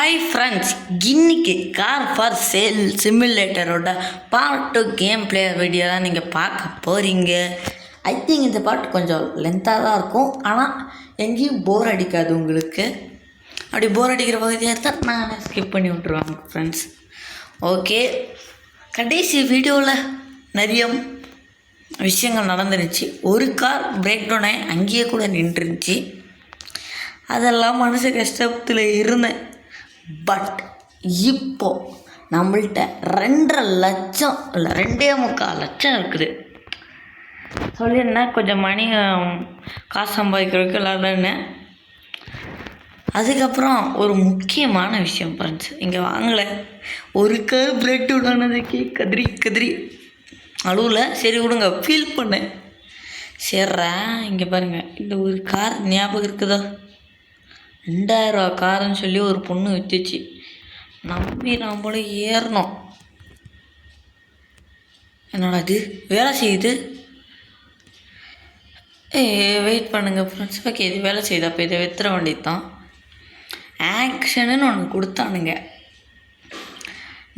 Hi friends, இன்னைக்கு car for sale சிமுலேட்டரோட part 2 game play video தான் நீங்கள் பார்க்க போகிறீங்க. ஐ திங்க் இந்த பார்ட் கொஞ்சம் லென்த்தாக தான் இருக்கும், ஆனால் எங்கேயும் போர் அடிக்காது உங்களுக்கு. அப்படி போர் அடிக்கிற பகுதியாக இருந்தால் நான் ஸ்கிப் பண்ணி விட்ருவாங்க ஃப்ரெண்ட்ஸ். ஓகே, கடைசி வீடியோவில் நிறைய விஷயங்கள் நடந்துருச்சு. ஒரு கார் பிரேக் டவுன் ஆகி அங்கேயே கூட நின்றுருந்துச்சு. அதெல்லாம் மனசு கஷ்டத்தில் இருந்தேன். பட் இப்போது நம்மள்கிட்ட 2.5 லட்சம் இல்லை 2.25 லட்சம் இருக்குது. சொல்லியிருந்தேன் கொஞ்சம் மணி காசு சம்பாதிக்கிறதுக்கு இல்லாதன்னு. அதுக்கப்புறம் ஒரு முக்கியமான விஷயம் ஃப்ரெண்ட்ஸ், இங்கே வாங்கலை. ஒரு கார் பிரேக் டவுன் ஆனதுக்கு கதிரி அழுவில். சரி விடுங்க, ஃபீல் பண்ணேன். சரிடா, இங்கே பாருங்கள், இந்த ஒரு கார் ஞாபகம் இருக்குதா? 2000 ரூபா காருன்னு சொல்லி ஒரு பொண்ணு விற்றுச்சு. நம்பி நம்மளும் ஏறணும். என்னடா இது வேலை செய்யுது? வெயிட் பண்ணுங்கள் ஃப்ரெண்ட்ஸ். ஓகே, இது வேலை செய்யுது. அப்போ இதை வித்துற வேண்டியது தான். ஆக்ஷனுன்னு ஒன்று கொடுத்தானுங்க.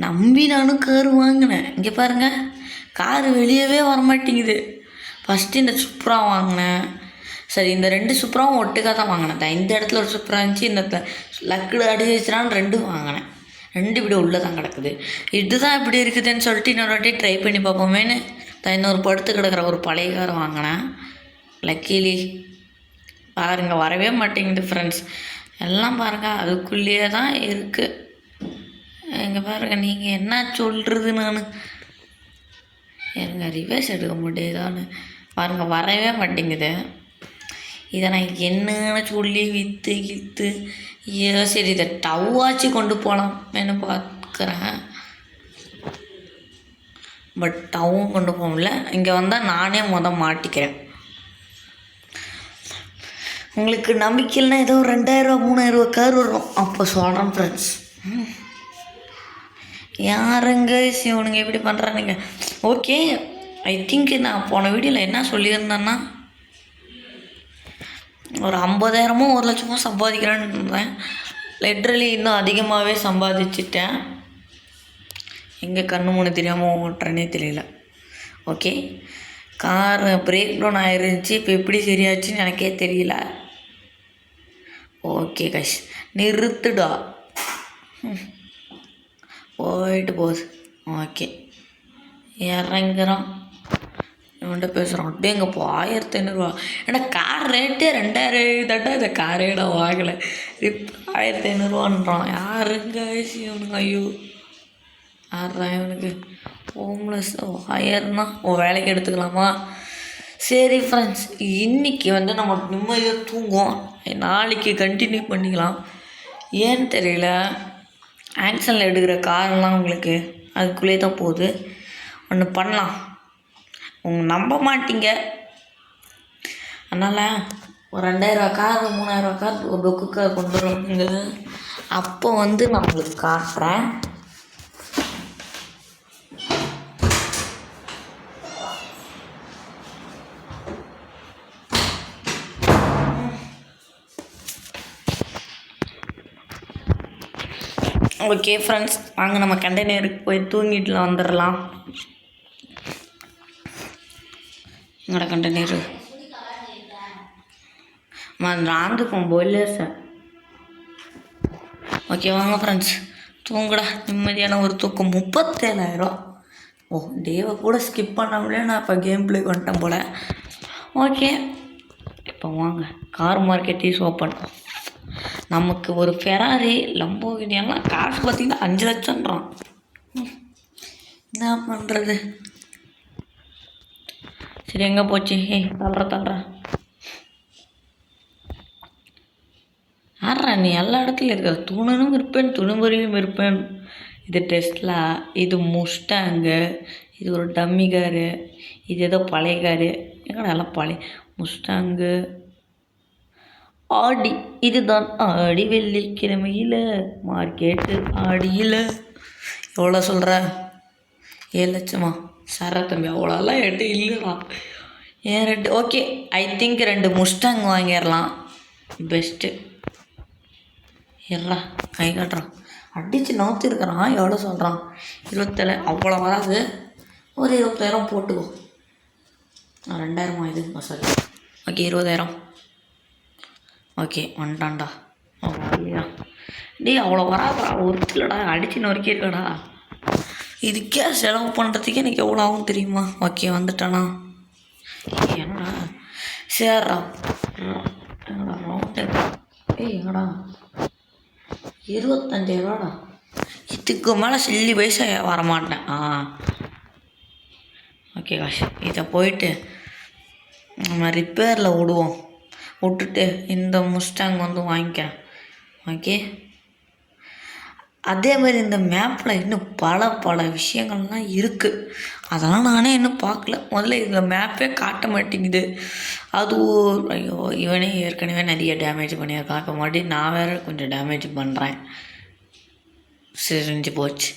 நம்பி நானும் கார் வாங்கினேன். இங்கே பாருங்கள், காரு வெளியவே வரமாட்டேங்குது. ஃபஸ்ட்டு இந்த சுப்ரா வாங்கினேன். சரி, இந்த 2 சூப்பராகவும் ஒட்டுக்காக தான் வாங்கினேன். இந்த இடத்துல ஒரு சூப்பராக இருந்துச்சு, இந்த இடத்துல லக்குடு அடி வச்சுனான்னு 2 வாங்கினேன். 2 விட உள்ளே தான் கிடக்குது. இதுதான் இப்படி இருக்குதுன்னு சொல்லிட்டு இன்னொரு வாட்டி ட்ரை பண்ணி பார்ப்போமேன்னு இன்னொரு படுத்து கிடக்கிற ஒரு பழைய கார் வாங்கினேன். லக்கிலி பாருங்கள், வரவே மாட்டேங்குது ஃப்ரெண்ட்ஸ். எல்லாம் பாருங்கள், அதுக்குள்ளேயே தான் இருக்குது. இங்கே பாருங்கள், நீங்கள் என்ன சொல்கிறது? நான் எனக்கு ரிவர்ஸ் எடுக்க முடியுதான்னு பாருங்கள், வரவே மாட்டேங்குது. இதை நான் என்னன்னு சொல்லி விற்று சரி, இதை டவ்வாச்சு கொண்டு போகலாம்னு பார்க்குறேன். பட் டவ்வும் கொண்டு போகல. இங்கே வந்தால் நானே மாட்டிக்கிறேன். உங்களுக்கு நம்பிக்கைன்னா ஏதோ 2000 ரூபா 3000 ரூபா கார் வரும். அப்போ சொல்கிறேன் ஃப்ரெண்ட்ஸ். யாருங்க சிவனுங்க எப்படி பண்ணுறானுங்க? ஓகே, ஐ திங்க் நான் போன வீடியோவில் என்ன சொல்லியிருந்தேன்னா, ஒரு 50,000மோ 1 லட்சமோ சம்பாதிக்கிறேன்னு இருந்தேன். லிட்ரலி இன்னும் அதிகமாகவே சம்பாதிச்சிட்டேன். எங்கே கண்ணு மூணு தெரியாமல் ஓட்டுறேனே தெரியல. ஓகே, கார் பிரேக் டவுன் ஆயிருந்துச்சு. இப்போ எப்படி சரியாச்சுன்னு எனக்கே தெரியல. ஓகே கைஸ், நிறுத்துடா. போயிட்டு போகுது. ஓகே, இறங்குறோம். இவன்கிட்ட பேசுகிறோம். அப்படியே எங்கே போ 1500 ரூபா. ஏன்னா கார் ரேட்டே 2000 தட்டா. இந்த காரே நான் வாங்கலை. இப்போ 1500 ரூபான்றான். யாருங்க இவனுங்க? ஐயோ, யாரா இவனுக்கு? ஹோம்லெஸ் 1000னா வேலைக்கு எடுத்துக்கலாமா? சரி ஃப்ரெண்ட்ஸ், இன்றைக்கி நம்ம நிம்மதியாக தூங்குவோம். நாளைக்கு கண்டினியூ பண்ணிக்கலாம். ஏன்னு தெரியல, ஆக்ஷனில் எடுக்கிற காரெல்லாம் உங்களுக்கு அதுக்குள்ளே தான் போகுது. ஒன்று பண்ணலாம், நம்ப மாட்டீங்க. அதனால் ஒரு 2000 ரூபா கார் 3000 ரூபா கார் ஒரு டொக்கு கார் கொண்டு வருவாங்க. அப்போ நான் உங்களுக்கு காட்டுறேன். ஓகே ஃப்ரெண்ட்ஸ், வாங்க நம்ம கண்டெய்னருக்கு போய் தூங்கிட்டுலாம் வந்துடலாம். எங்கட கண்டெய்னர் ராந்துக்கும் போயில சார். ஓகே வாங்க ஃப்ரெண்ட்ஸ், தூங்குடா. நிம்மதியான ஒரு தூக்கம். 37,000. ஓ, டேவை கூட ஸ்கிப் பண்ணாமலே நான் இப்போ கேம் பிளே பண்ணிட்டேன் போல். ஓகே, இப்போ வாங்க கார் மார்க்கெட் இஸ் ஓப்பன். நமக்கு ஒரு ஃபெராரி லம்போகினி எல்லாம் காசு பார்த்திங்கன்னா 5 லட்சம்ன்றான். என்ன பண்ணுறது? சரி, எங்கே போச்சு? தள்ளுற ஆடுறா, நீ எல்லா இடத்துலையும் இருக்க. துணுனும் இருப்பேன், துணுபொறியும் இருப்பேன். இது டெஸ்லா, இது முஸ்டாங்கு, இது ஒரு டம்மி காரு, இது ஏதோ பழைய காரு. எங்கடா எல்லாம் பழைய முஸ்டாங்கு. ஆடி, இதுதான் ஆடி வெள்ளிக்கிழமையில் மார்க்கெட்டு ஆடியில். எவ்வளோ சொல்கிற? 7 லட்சமா? சர தம்பி, அவ்வளோலாம் என்கிட்ட இல்லைடா. ஏன் 2? ஓகே, ஐ திங்க் 2 முஸ்டாங் வாங்கிடலாம். பெஸ்ட்டு. எறா கை காட்டுறான், அடித்து நவுத்திருக்கிறான். எவ்வளோ சொல்கிறான்? 27. அவ்வளோ வராது, ஒரு 20,000 போட்டுக்கோ. 2,000 இது சாரி. ஓகே 20,000. ஓகே வந்துட்டான்டா. இல்லையா டே அவ்வளோ வராதா, ஒருத்திலடா அடித்து நொறுக்கியிருக்கடா. இதுக்கே செலவு பண்ணுறதுக்கே எனக்கு எவ்வளோ ஆகும் தெரியுமா? ஓகே வந்துட்டானா? என்னடா சேர்றா எங்கடா ரவுண்டு? எங்கடா 25,000டா. இதுக்கு மேலே சில்லி பைசா வரமாட்டேன். ஓகே காஷ், இதை போயிட்டு நம்ம ரிப்பேரில் விடுவோம். விட்டுட்டு இந்த முஸ்டாங் வந்து வாங்கிக்கிறேன். ஓகே அதே மாதிரி இந்த மேப்பில் இன்னும் பல விஷயங்கள்லாம் இருக்குது. அதெல்லாம் நானே இன்னும் பார்க்கல. முதல்ல இந்த மேப்பே காட்ட மாட்டேங்குது. அது ஐயோ, இவனே ஏற்கனவே நிறைய டேமேஜ் பண்ணியிருக்கான். இப்போ மறுபடியும் நான் வேறு கொஞ்சம் டேமேஜ் பண்ணுறேன். செஞ்சு போச்சு.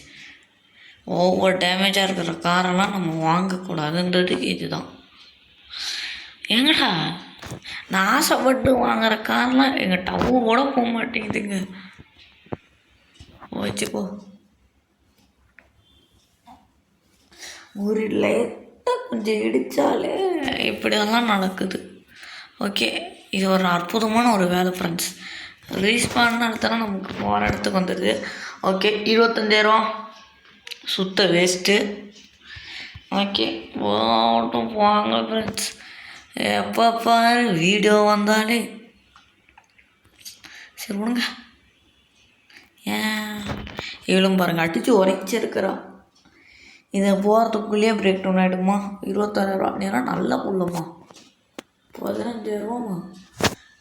ஒவ்வொரு டேமேஜாக இருக்கிற காரெல்லாம் நம்ம வாங்கக்கூடாதுன்றது இதுதான். எங்கடா நான் ஆசைப்பட்டு வாங்குகிற கார்லாம் எங்கள் டவு கூட போக மாட்டேங்குதுங்க. வச்சுப்போ, ஒரு லைட்டாக கொஞ்சம் இடித்தாலே இப்படியெல்லாம் நடக்குது. ஓகே இது ஒரு அற்புதமான ஒரு வேலை ஃப்ரெண்ட்ஸ். ரீஸ்பான்னு எடுத்தாலும் நமக்கு போகிற இடத்துக்கு வந்துடுது. ஓகே 25,000 சுத்த வேஸ்ட்டு. ஓகே போட்டும் போங்க ஃப்ரெண்ட்ஸ். எப்போ பாரு வீடியோ வந்தாலே சரி விடுங்க. ஏன் இவளும் பாருங்கள் அடித்து உரைச்சிருக்கிறா. இதை போகிறதுக்குள்ளேயே பிரேக் டவுன் ஆகிடுமா? 26,000 நேரம் நல்ல புள்ளம்மா. 15,000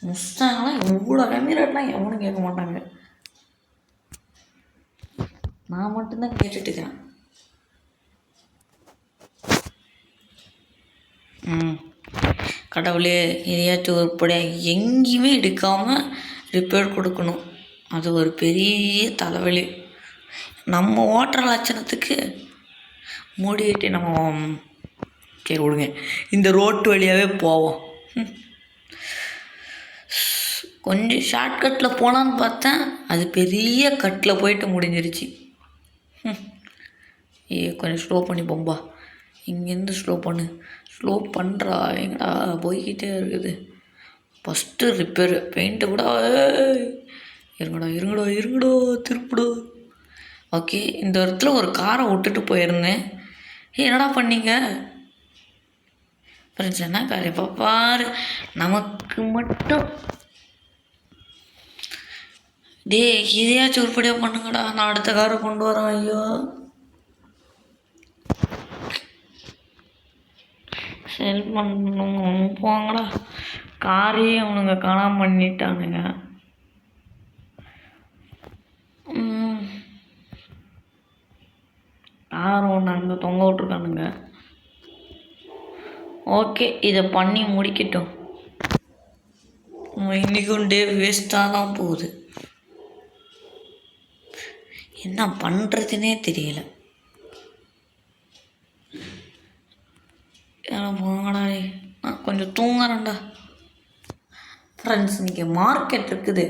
முஸ்டாங்கலாம் இவ்வளோ கம்மி ரேட்லாம் எவனும் கேட்க மாட்டாங்க. நான் மட்டும்தான் கேட்டுட்டுக்கிறேன். கடவுளே எதையாச்சும் உருப்படியாக எங்கேயுமே எடுக்காமல் ரிப்பேர் கொடுக்கணும். அது ஒரு பெரிய தலைவலி. நம்ம ஓட்டுற லட்சணத்துக்கு மூடிட்டு நம்ம சரி விடுங்க, இந்த ரோட்டு வழியாகவே போவோம். கொஞ்சம் ஷார்ட்கட்டில் போகலான்னு பார்த்தேன், அது பெரிய கட்டில் போயிட்டு முடிஞ்சிருச்சு. கொஞ்சம் ஸ்லோ பண்ணி போம்பா. இங்கேருந்து ஸ்லோ பண்ணுறா. எங்கடா போய்கிட்டே இருக்குது. ஃபஸ்ட்டு ரிப்பேரு பெயிண்ட்டு கூட இருங்கடா திருப்பிடா. ஓகே இந்த இடத்துல ஒரு காரை விட்டுட்டு போயிருந்தேன். என்னடா பண்ணீங்க ஃப்ரெண்ட்ஸ்? என்ன கார் இப்போ பாரு நமக்கு மட்டும். இதையாச்சும் உருப்படியாக பண்ணுங்கடா, நான் அடுத்த காரை கொண்டு வரேன். ஐயோ செல் பண்ணணும் போங்கடா. காரையே அவனுங்க காணாமல் பண்ணிட்டானுங்க. கார் ஒன்று அங்கே தொங்க விட்ருக்கானுங்க. ஓகே இதை பண்ணி முடிக்கட்டும். இன்றைக்கும் டே வேஸ்ட்டாக தான் போகுது. என்ன பண்ணுறதுனே தெரியல. போங்கடா, நான் கொஞ்சம் தூங்குறேன்டா. ஃப்ரெண்ட்ஸ் இன்றைக்கி மார்க்கெட் இருக்குது.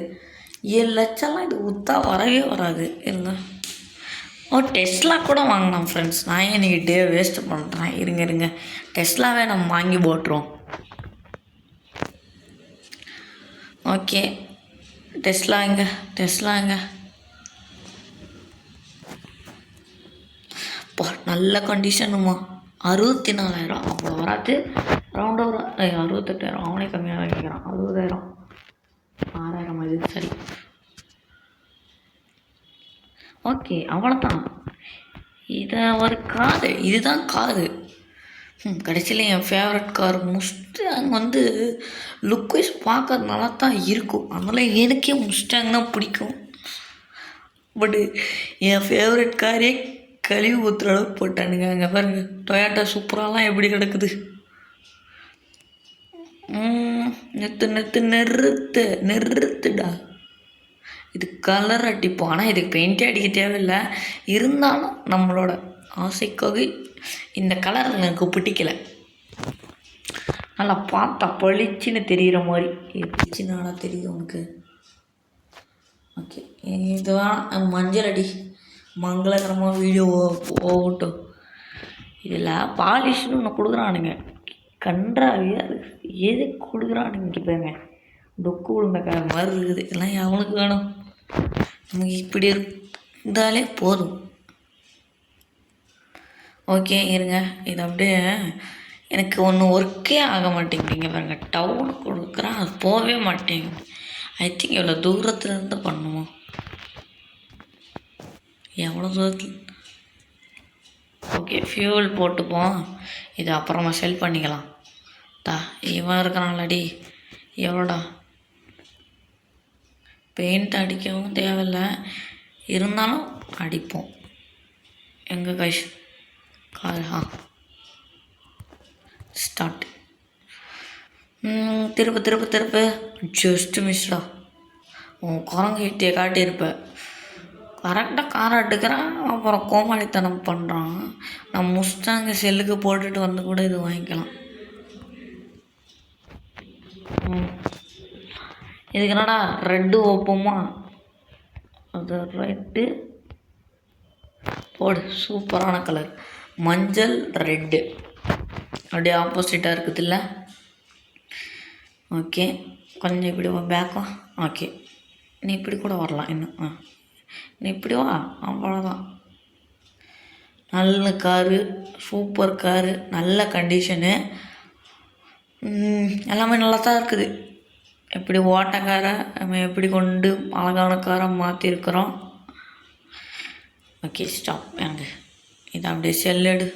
7 லட்சம்லாம் இது உத்தா வரவே வராது. இருங்க டெஸ்லா கூட வாங்கினோம் ஃப்ரெண்ட்ஸ். நான் ஏன் இன்றைக்கி டே வேஸ்ட்டு பண்ணுறேன். இருங்க டெஸ்லாவே நம்ம வாங்கி போட்டுருவோம். ஓகே டெஸ்லா எங்க இப்போ நல்ல கண்டிஷனுமா. 64,000 அவ்வளோ வராது. ரவுண்ட் ஒரு 68,000. அவனே கம்மியாக தான் கேட்குறான். 60,000 6,000 இது சரி. ஓகே அவ்வளோதான். இதை ஒரு காரு, இதுதான் காரு. கடைசியில் என் ஃபேவரட் கார் முஸ்டாங் வந்து லுக் வைஸ் பார்க்க நல்லா தான் இருக்கும். அதனால் எனக்கே முஸ்டாங் தான் பிடிக்கும். பட்டு என் ஃபேவரட் காரே கழிவு ஊற்றுற அளவுக்கு போட்டானுங்க. அங்கே பாருங்க டொயாட்டா சூப்பராலாம் எப்படி கிடக்குது. நிறுத்துடா. இது கலர் அடிப்போம். ஆனால் இதுக்கு பெயிண்டே அடிக்க தேவையில்லை. இருந்தாலும் நம்மளோட ஆசைக்காக இந்த கலர் எனக்கு பிடிக்கலை. நல்லா பார்த்தா பளிச்சுன்னு தெரிகிற மாதிரி. பளிச்சுனால தெரியுது உனக்கு? ஓகே இது வேணாம், மஞ்சள் அடி மங்களகரமாக வீடியோ போகட்டும். இதில் பாலிஷ்னு ஒன்று கொடுக்குறானுங்க, கன்றாவியாக இருக்குது. எது கொடுக்குறானுங்க பாருங்க, டொக்கு உளுந்தக்கார மாதிரி இருக்குது. இதெல்லாம் எவனுக்கு வேணும்? நமக்கு இப்படி இருந்தாலே போதும். ஓகே இருங்க, இது அப்படியே எனக்கு ஒன்று ஒர்க்கே ஆக மாட்டேங்குதுங்க பாருங்க. டவுன் கொடுக்குறேன், அது போகவே மாட்டேங்குது. ஐ திங்க் எவ்வளோ தூரத்துலேருந்து பண்ணுவோம், எவ்வளோ தூரத்தில். ஓகே ஃபியூவல் போட்டுப்போம், இது அப்புறமா செல் பண்ணிக்கலாம். இவன் இருக்கிறான்லடி, எவ்வளோடா பெயிண்ட் அடிக்கவும் தேவையில்லை, இருந்தாலும் அடிப்போம். எங்கே கைஷ் ஸ்டார்ட். திருப்பு ஜஸ்ட் மிஸ்டா. உன் குரங்கு கிட்டே காட்டியிருப்பேன். கரெக்டாக காரை எடுக்கிறான், அப்புறம் கோமாளித்தனம் பண்ணுறான். நான் முஸ்டாங்க செல்லுக்கு போட்டுட்டு வந்து கூட இது வாங்கிக்கலாம். இதுக்கு என்னடா ரெட்டு ஓப்போமா? அது ரெட்டு போடு, சூப்பரான கலர். மஞ்சள் ரெட்டு அப்படியே ஆப்போசிட்டாக இருக்குதுல்ல. ஓகே கொஞ்சம் இப்படி பேக்கும். ஓகே நீ இப்படி கூட வரலாம் இன்னும். நீ இப்படி வா, அவ்வளோதான். நல்ல காரு, சூப்பர் காரு, நல்ல கண்டிஷனு, எல்லாமே நல்லா தான் இருக்குது. எப்படி ஓட்டக்காரை நம்ம எப்படி கொண்டு அழகான காரை மாற்றிருக்கிறோம். Okay stop. எனக்கு இது அப்படியே செல்லடு.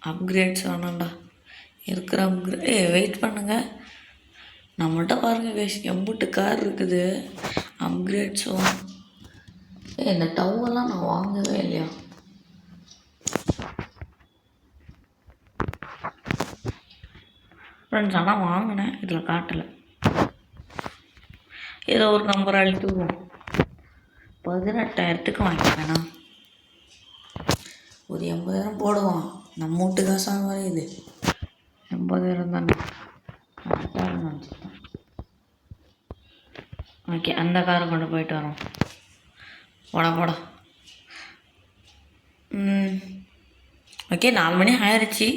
அப்கிரேட்ஸ் வேணாண்டா, இருக்கிற அப்கிரேட். வெயிட் பண்ணுங்கள், நம்மள்கிட்ட பாருங்கள் கைஸ் எம்புட்டு கார் இருக்குது. அப்கிரேட்ஸும் இந்த டவ்வெல்லாம் நான் வாங்கவே இல்லையா. ஃப்ரெண்ட்ஸ் ஆனால் வாங்கினேன், இதில் காட்டலை. ஏதோ ஒரு நம்பர் அழித்துவோம். 18,000க்கு வாங்கிக்கிறேண்ணா. ஒரு 80,000 போடுவான், நம்ம வீட்டு காசாக வரையுது. 80,000 தானே நினச்சிட்டேன். ஓகே அந்த காரை கொண்டு போயிட்டு வரோம். போடா. ஓகே 4 மணி ஆயிடுச்சு.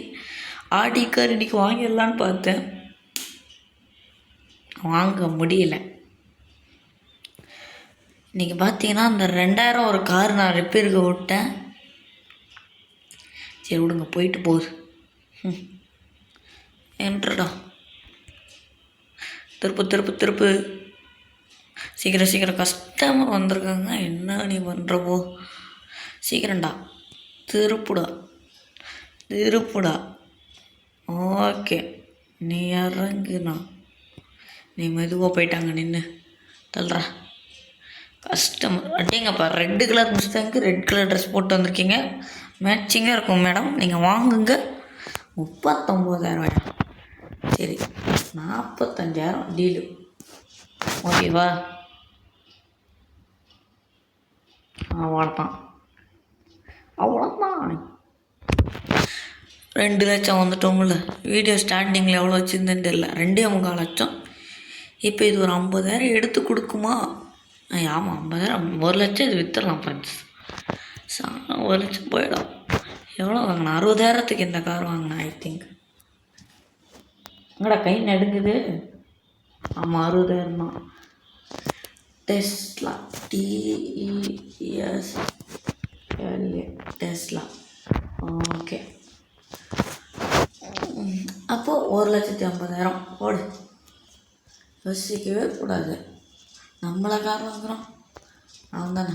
ஆடி கார் இன்றைக்கி வாங்கிடலான்னு பார்த்தேன், வாங்க முடியல. இன்றைக்கி பார்த்தீங்கன்னா அந்த 2,000 ஒரு கார் நான் ரிப்பேருக்கு விட்டேன். சரி விடுங்க, போயிட்டு போகுது. என்றடா திருப்பு சீக்கிரம் கஸ்டமர் வந்திருக்காங்க. என்ன நீ பண்ணுறப்போ சீக்கிரம்டா, திருப்புடா. ஓகே நீ இறங்குண்ணா, நீ மெதுவாக போயிட்டாங்க நின்று தள்ளுறா. கஸ்டமர் அட்டேங்கப்பா, red colour Mustang red colour dress போட்டு வந்திருக்கீங்க, மேட்சிங்காக இருக்கும் மேடம், நீங்கள் வாங்குங்க. 39,000. சரி 45,000 டீலு. ஓகேவா? அவ்வளோதான் 2 லட்சம் வந்துட்டோம்ல. வீடியோ ஸ்டார்டிங்கில் எவ்வளோ வச்சுருந்தேன்னு தெரியல, 2.25 லட்சம். இப்போ இது ஒரு 50,000 எடுத்து கொடுக்குமா? ஆமாம் 50,000, 1 லட்சம் இது விற்றுடலாம் ஃப்ரெண்ட்ஸ். 1 லட்சம் போயிடும். எவ்வளோ வாங்கினேன்? 60,000க்கு இந்த கார் வாங்கினேன் ஐ திங்க். எங்கடா கை நடுங்குது. ஆமாம் 60,000 தான். Tesla, TESLA Tesla. ஓகே அப்போது 1,50,000 போடு. யோசிக்கவே கூடாது, நம்மளை கார் வாங்குகிறோம் அவன் தானே.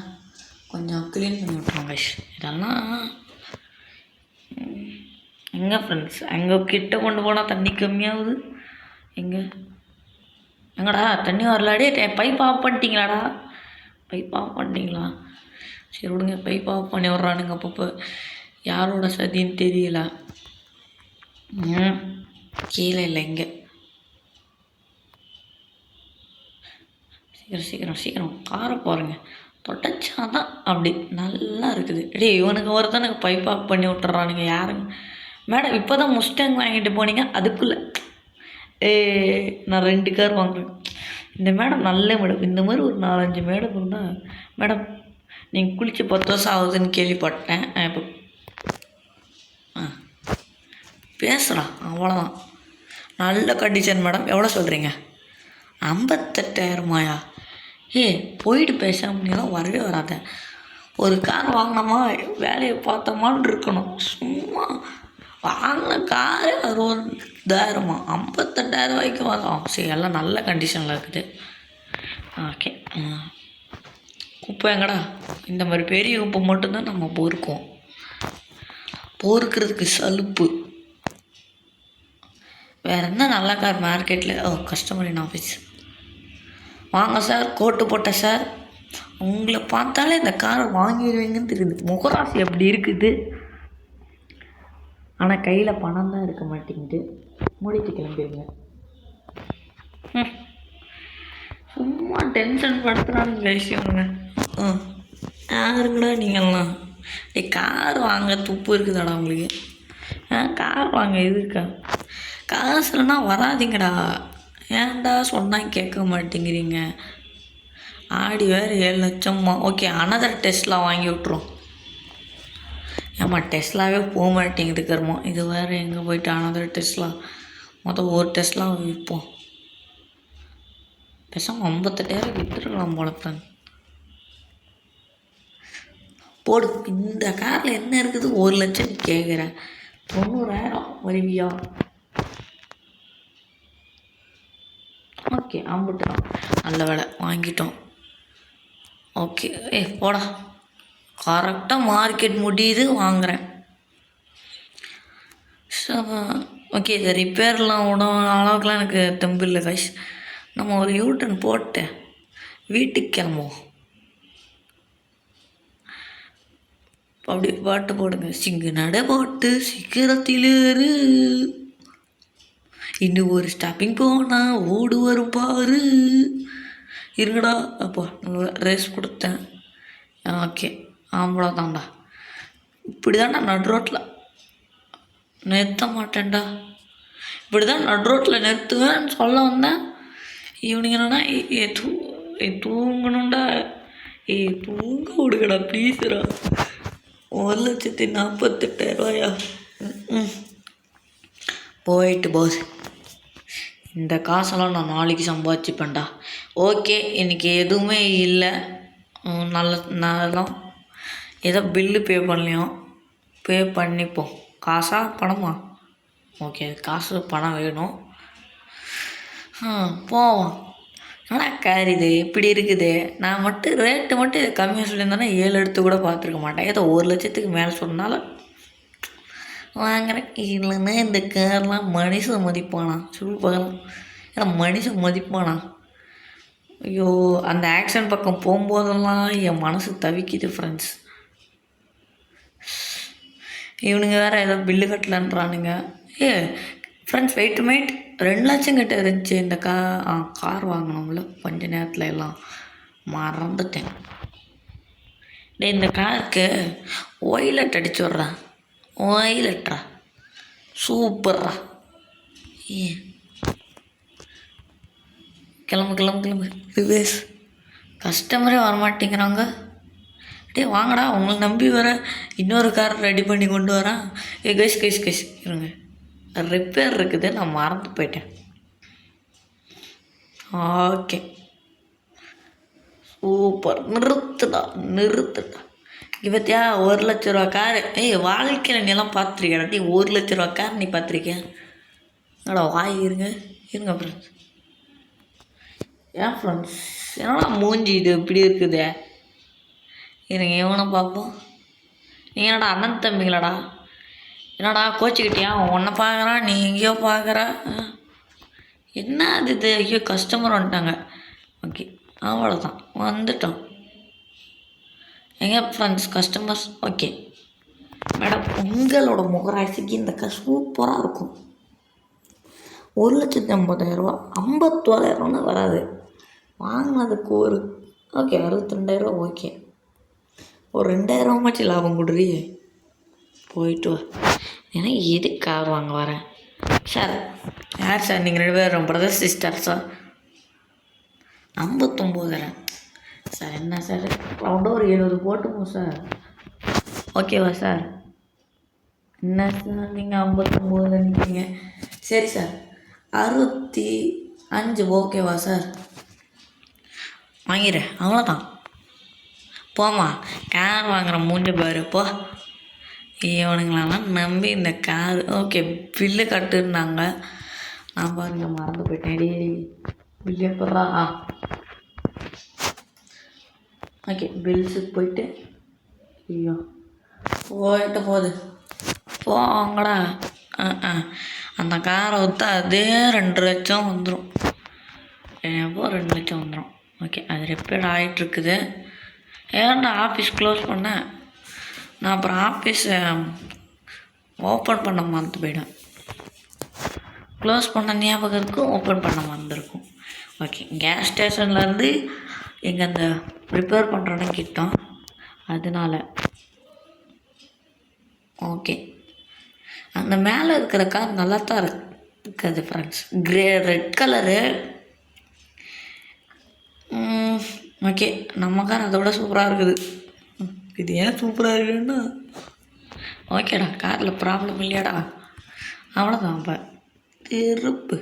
கொஞ்சம் க்ளீன் பண்ணி விட்ருவோம் கைஸ். இதெல்லாம் எங்கே ஃப்ரெண்ட்ஸ், அங்கே கிட்ட கொண்டு போனால் தண்ணி கம்மியாகுது. எங்கடா தண்ணி வரலாடே. Pipe of பண்ணிட்டீங்களாடா? சரி விடுங்க, பைப் ஆஃப் பண்ணி விட்றானுங்க அப்பப்போ. யாரோட சதின்னு தெரியல. கீழே இல்லை இங்கே. சீக்கிரம் காரை பாருங்க, தொடச்சாதான் அப்படி நல்லா இருக்குது. இவனுக்கு ஒருத்தனுக்கு பைப் ஆஃப் பண்ணி விட்டுறானுங்க. யாருங்க மேடம்? இப்போ தான் முஸ்டாங் வாங்கிட்டு போனீங்க, அதுக்குள்ளே நான் 2 கார் வாங்குறேன். இந்த மேடம் நல்ல மேடம். இந்த மாதிரி ஒரு 4-5 மேடம் இருந்தால், மேடம் நீங்கள் குளிச்சு 10 வருஷம் ஆகுதுன்னு கேள்விப்பட்டேன். இப்போ பேசுகிறா அவ்வளோதான். நல்ல கண்டிஷன் மேடம். எவ்வளோ சொல்கிறீங்க? 58,000 போயிட்டு பேசாமலாம் வரவே வராத. ஒரு கார் வாங்கினோமா வேலையை பார்த்தோமான்னு இருக்கணும். சும்மா வாங்கின காரு 60,000 58,000 வரும். சரி, எல்லாம் நல்ல கண்டிஷனில் இருக்குது. ஓகே, குப்பை எங்கடா? இந்த மாதிரி பெரிய குப்பை மட்டும்தான் நம்ம பொறுக்குவோம். பொறுக்கிறதுக்கு சலுப்பு. வேறு என்ன நல்ல கார் மார்க்கெட்டில்? Customer in office. வாங்க சார், கோட்டு போட்டேன் சார். உங்களை பார்த்தாலே இந்த காரை வாங்கிடுவீங்கன்னு தெரியுது. முகராசி அப்படி இருக்குது. ஆனால் கையில் பணம் தான் இருக்க மாட்டேங்குது. முடித்து கிளம்பிடுங்க. சும்மா டென்ஷன் படுத்துகிறானுங்க விஷயங்க. யாருங்கடா நீங்கள்லாம்? கார் வாங்க துப்பு இருக்குதாடா உங்களுக்கு? கார் வாங்க இது இருக்கா? காசுலன்னா வராதிங்கடா. ஏன்டா சொன்னால் கேட்க மாட்டேங்கிறீங்க? ஆடி வேறு 7 லட்சமா? ஓகே, அனதர் டெஸ்லா வாங்கி விட்ருவோம். ஏம்மா டெஸ்லாவே போக மாட்டேங்குது கருமா. இது வேறு எங்கே போயிட்டு அனதர் டெஸ்லா? மொத்தம் ஒரு டெஸ்லா விற்போம். பேசாமல் 58,000 விற்றுக்கலாம் போலப்பேன். போடு. இந்த காரில் என்ன இருக்குது? 1 லட்சம் கேட்குறேன். 90,000 வருவியா? ஓகே, ஆம்பிட்டுதான். நல்ல வேலை வாங்கிட்டோம். ஓகே, போடா. கரெக்டாக மார்க்கெட் முடியுது, வாங்குகிறேன். ஓகே, இதை ரிப்பேர்லாம் விடும் அளவுக்குலாம் எனக்கு தெம்பு இல்லை கைஸ். நம்ம ஒரு யூட்டன் போட்டு வீட்டுக்கு கிளம்புவோம். அப்படி பாட்டு போடுங்க. சிங்கு நட பாட்டு சீக்கிரத்திலேரு, இன்னும் ஒரு ஸ்டாப்பிங் போனால் ஓடு வரும் பாரு. இருங்கடா. அப்போ நல்லா ரேஸ் கொடுத்தேன். ஓகே, ஆம்பளை தான்டா. இப்படி தான்டா நடு ரோட்டில் நிறுத்த மாட்டேன்டா. இப்படி தான் நடு ரோட்டில் நிறுத்துவேன்னு சொல்ல வந்தேன். இவனுங்க என்னன்னா தூங்கணுண்டா. தூங்க விடுங்கடா ப்ளீஸ்ரா. 1,48,000 போயிட்டு போஸ். இந்த காசெல்லாம் நான் நாளைக்கு சம்பாதிச்சுப்பேன்டா. ஓகே, இன்றைக்கி எதுவுமே இல்லை. நல்லதான். ஏதோ பில்லு பே பண்ணலையும் பே பண்ணிப்போம். காசா பணமா? ஓகே, காசு பணம் வேணும். போவோம். ஆனால் கார் இது எப்படி இருக்குது? நான் மட்டும் ரேட்டு மட்டும் இதை கம்மியாக சொல்லியிருந்தேன்னா 7 எடுத்து கூட பார்த்துருக்க மாட்டேன். ஏதோ 1 லட்சத்துக்கு மேலே சொன்னாலும் வாங்குறேன். இல்லைன்னா இந்த கார்லாம் மனுஷன் மதிப்பானா? சொல்லுப்பாங்கலாம். ஏன்னா மனுஷன் மதிப்பானா? ஐயோ, அந்த ஆக்ஷன் பக்கம் போகும்போதெல்லாம் என் மனசு தவிக்குது ஃப்ரெண்ட்ஸ். இவனுங்க வேறு ஏதோ பில்லு கட்டலன்றானுங்க. ஃப்ரெண்ட்ஸ் வெயிட் 2 லட்சம் கிட்ட இருந்துச்சு இந்த கார் வாங்கினோம்ல கொஞ்ச நேரத்தில். எல்லாம் மறந்துட்டேன். இந்த காருக்கு ஒய்லெட் அடிச்சு விட்றேன். ஒய்லெட்ரா சூப்பர்ரா. கிளம்பு ரிவேஸ். கஸ்டமரே வரமாட்டேங்கிறாங்க. வாங்கடா, உங்களை நம்பி வர இன்னொரு கார் ரெடி பண்ணி கொண்டு வரேன். கைஸ் இருங்க, ரிப்பேர் இருக்குது, நான் மறந்து போயிட்டேன். Okay, super. நிறுத்துடா. இவத்தியா 1 லட்ச ரூபா காரு. வாழ்க்கையில் நீ எல்லாம் பார்த்துருக்கேன். 1 லட்ச ரூபா கார் நீ பார்த்துருக்கேன்? வாய் இருங்க ஃப்ரெண்ட்ஸ். ஏன் ஃப்ரெண்ட்ஸ் என்னடா மூஞ்சி இது இப்படி இருக்குதே? இருங்க இவனை பார்ப்போம். நீ என்னடா அண்ணன் தம்பிங்களாடா? என்னடா கோச்சிக்கிட்டியா? உன்னை பார்க்குறான், நீ எங்கேயோ பார்க்குற. என்ன இது? ஐயோ, கஸ்டமர் வந்துட்டாங்க. ஓகே, அவ்வளோதான், வந்துட்டோம். எங்கே ஃப்ரெண்ட்ஸ் கஸ்டமர்ஸ்? ஓகே மேடம், உங்களோட முகராசிக்கு இந்த சூப்பராக இருக்கும். 1,50,000 54,000 வராது. வாங்கினதுக்கு ஒரு ஓகே 62,000. ஓகே, ஒரு 2,000 லாபம் கொடுறி. போயிட்டு வா. ஏன்னா எது கார் வாங்க வரேன் சார்? யார் சார் நீங்கள் 2 பேரும் பிரதர் சிஸ்டர் சார்? 59,000 சார். என்ன சார், ரவுண்டாக ஒரு 70 போட்டுமோ சார்? ஓகேவா சார்? என்ன சார் நீங்கள் 59 நிற்கிறீங்க? சரி சார், 65 ஓகேவா சார்? வாங்கிடுறேன், அவ்வளோதான். போமா, கார் வாங்குகிற மூஞ்ச பாரு போ. இவனுங்களெல்லாம் நம்பி இந்த கார் ஓகே பில்லு கட்டுனாங்க. நான் பாருங்க மறந்து போயிட்டேன். பில்லு எப்படா? ஓகே பில்ஸுக்கு போயிட்டு ஐயோ போயிட்டு போகுது போங்கடா. அந்த காரை விற்றா அதே 2 லட்சம் வந்துடும். எப்போ 2 லட்சம் வந்துடும். ஓகே அது ரிப்பேர் ஆகிட்டுருக்குது. ஏன்டா ஆஃபீஸ் க்ளோஸ் பண்ணேன்? நான் அப்புறம் ஆஃபீஸை ஓப்பன் பண்ண மறந்து போயிட்டேன். க்ளோஸ் பண்ண ஞாபகம் இருக்கும், ஓப்பன் பண்ண மறந்துருக்கும். ஓகே கேஸ் ஸ்டேஷன்லேருந்து எங்கள் அந்த ரிப்பேர் பண்ணுற இடம் கிட்டோம், அதனால ஓகே. அந்த மேலே இருக்கிற கார் நல்லா தான் இருக்குது ஃப்ரெண்ட்ஸ், ரெட் கலரு. ஓகே நம்ம கார் அதோட சூப்பராக இருக்குது. இது ஏன் சூப்பராக இருக்குன்னா ஓகேடா, காரில் ப்ராப்ளம் இல்லையாடா, அவ்வளோதான். அப்போ திருப்பு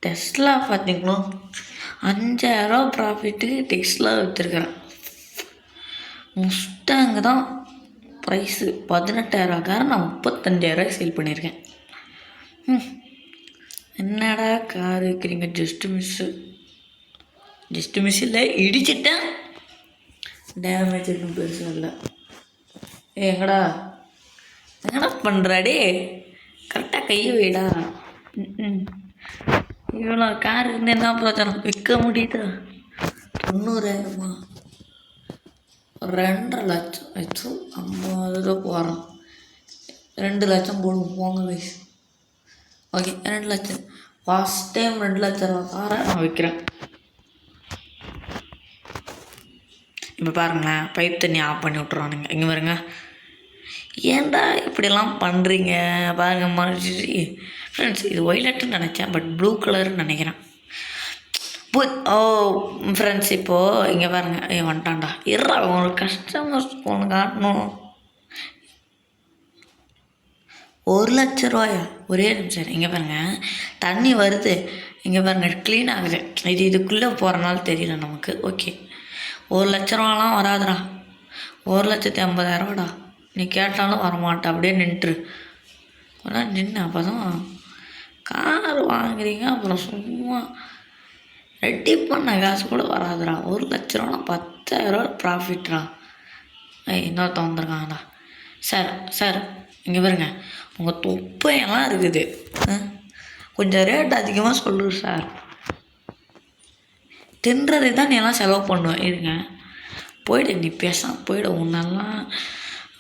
டெஸ்லா பார்த்தீங்களா, 5,000 ப்ராஃபிட்டுக்கு டெஸ்லா விற்றுருக்குறேன். முஸ்டாங் தான் ப்ரைஸு 18,000 காரை நான் 35,000 சேல் பண்ணியிருக்கேன். என்னடா கார் வைக்கிறீங்க? ஜஸ்ட்டு மிஸ் இல்லை, இடிச்சிட்டேன். டேமேஜ் எதுவும் பெருசாக இல்லை. எங்கடா பண்ணுறாடே, கரெக்டாக கையை வைடா. இவ்வளோ கார் இருந்து என்ன பிரச்சனை? விற்க முடியுதா? 90,000 2.5 லட்சம் ஆச்சு. 50 போகிறோம். 2 லட்சம் போடுவோம் போங்க வயசு. ஓகே 2 லட்சம். ஃபஸ்ட் டைம் 2 லட்ச ரூபா காரை நான் விற்கிறேன். இப்போ பாருங்களேன், பைப் தண்ணி ஆஃப் பண்ணி விட்ருவானுங்க. இங்கே பாருங்க, ஏன்டா இப்படிலாம் பண்ணுறீங்க பாருங்க. மறைச்சி ஃப்ரெண்ட்ஸ், இது ஒய்லட்டுன்னு நினச்சேன், பட் ப்ளூ கலர்னு நினைக்கிறேன். ஓ ஃப்ரெண்ட்ஸ், இப்போது இங்கே பாருங்க, வந்துட்டான்டா. ஒரு கஸ்டமர்ஸ் ஒன்று காட்டணும். 1 லட்ச ரூபாயா? ஒரே நிமிஷம் இங்கே பாருங்கள், தண்ணி வருது. இங்கே பாருங்கள் க்ளீன் ஆகுது. இதுக்குள்ளே போகிறனால தெரியல நமக்கு. ஓகே 1 லட்ச ரூபாலாம் வராதுடா, 1,50,000 நீ கேட்டாலும் வரமாட்டா, அப்படியே நின்றுரு. அதான் நின்று அப்போ தான் கார் வாங்குறீங்க. அப்புறம் சும்மா ரெடி பண்ண காசு கூட வராதுடா. 1 லட்ச ரூபா 10,000 ப்ராஃபிட்ரா. இன்னொருத்த வந்துருக்காங்கடா. சார் இங்கே பாருங்க, உங்கள் தொப்பையெல்லாம் இருக்குது, கொஞ்சம் ரேட் அதிகமாக சொல்லு சார். தின்றது தான் நீ எல்லாம் செலவு பண்ணுவேன். இருங்க போய்டு, நீ பேசாம போய்டு. உன்னெல்லாம்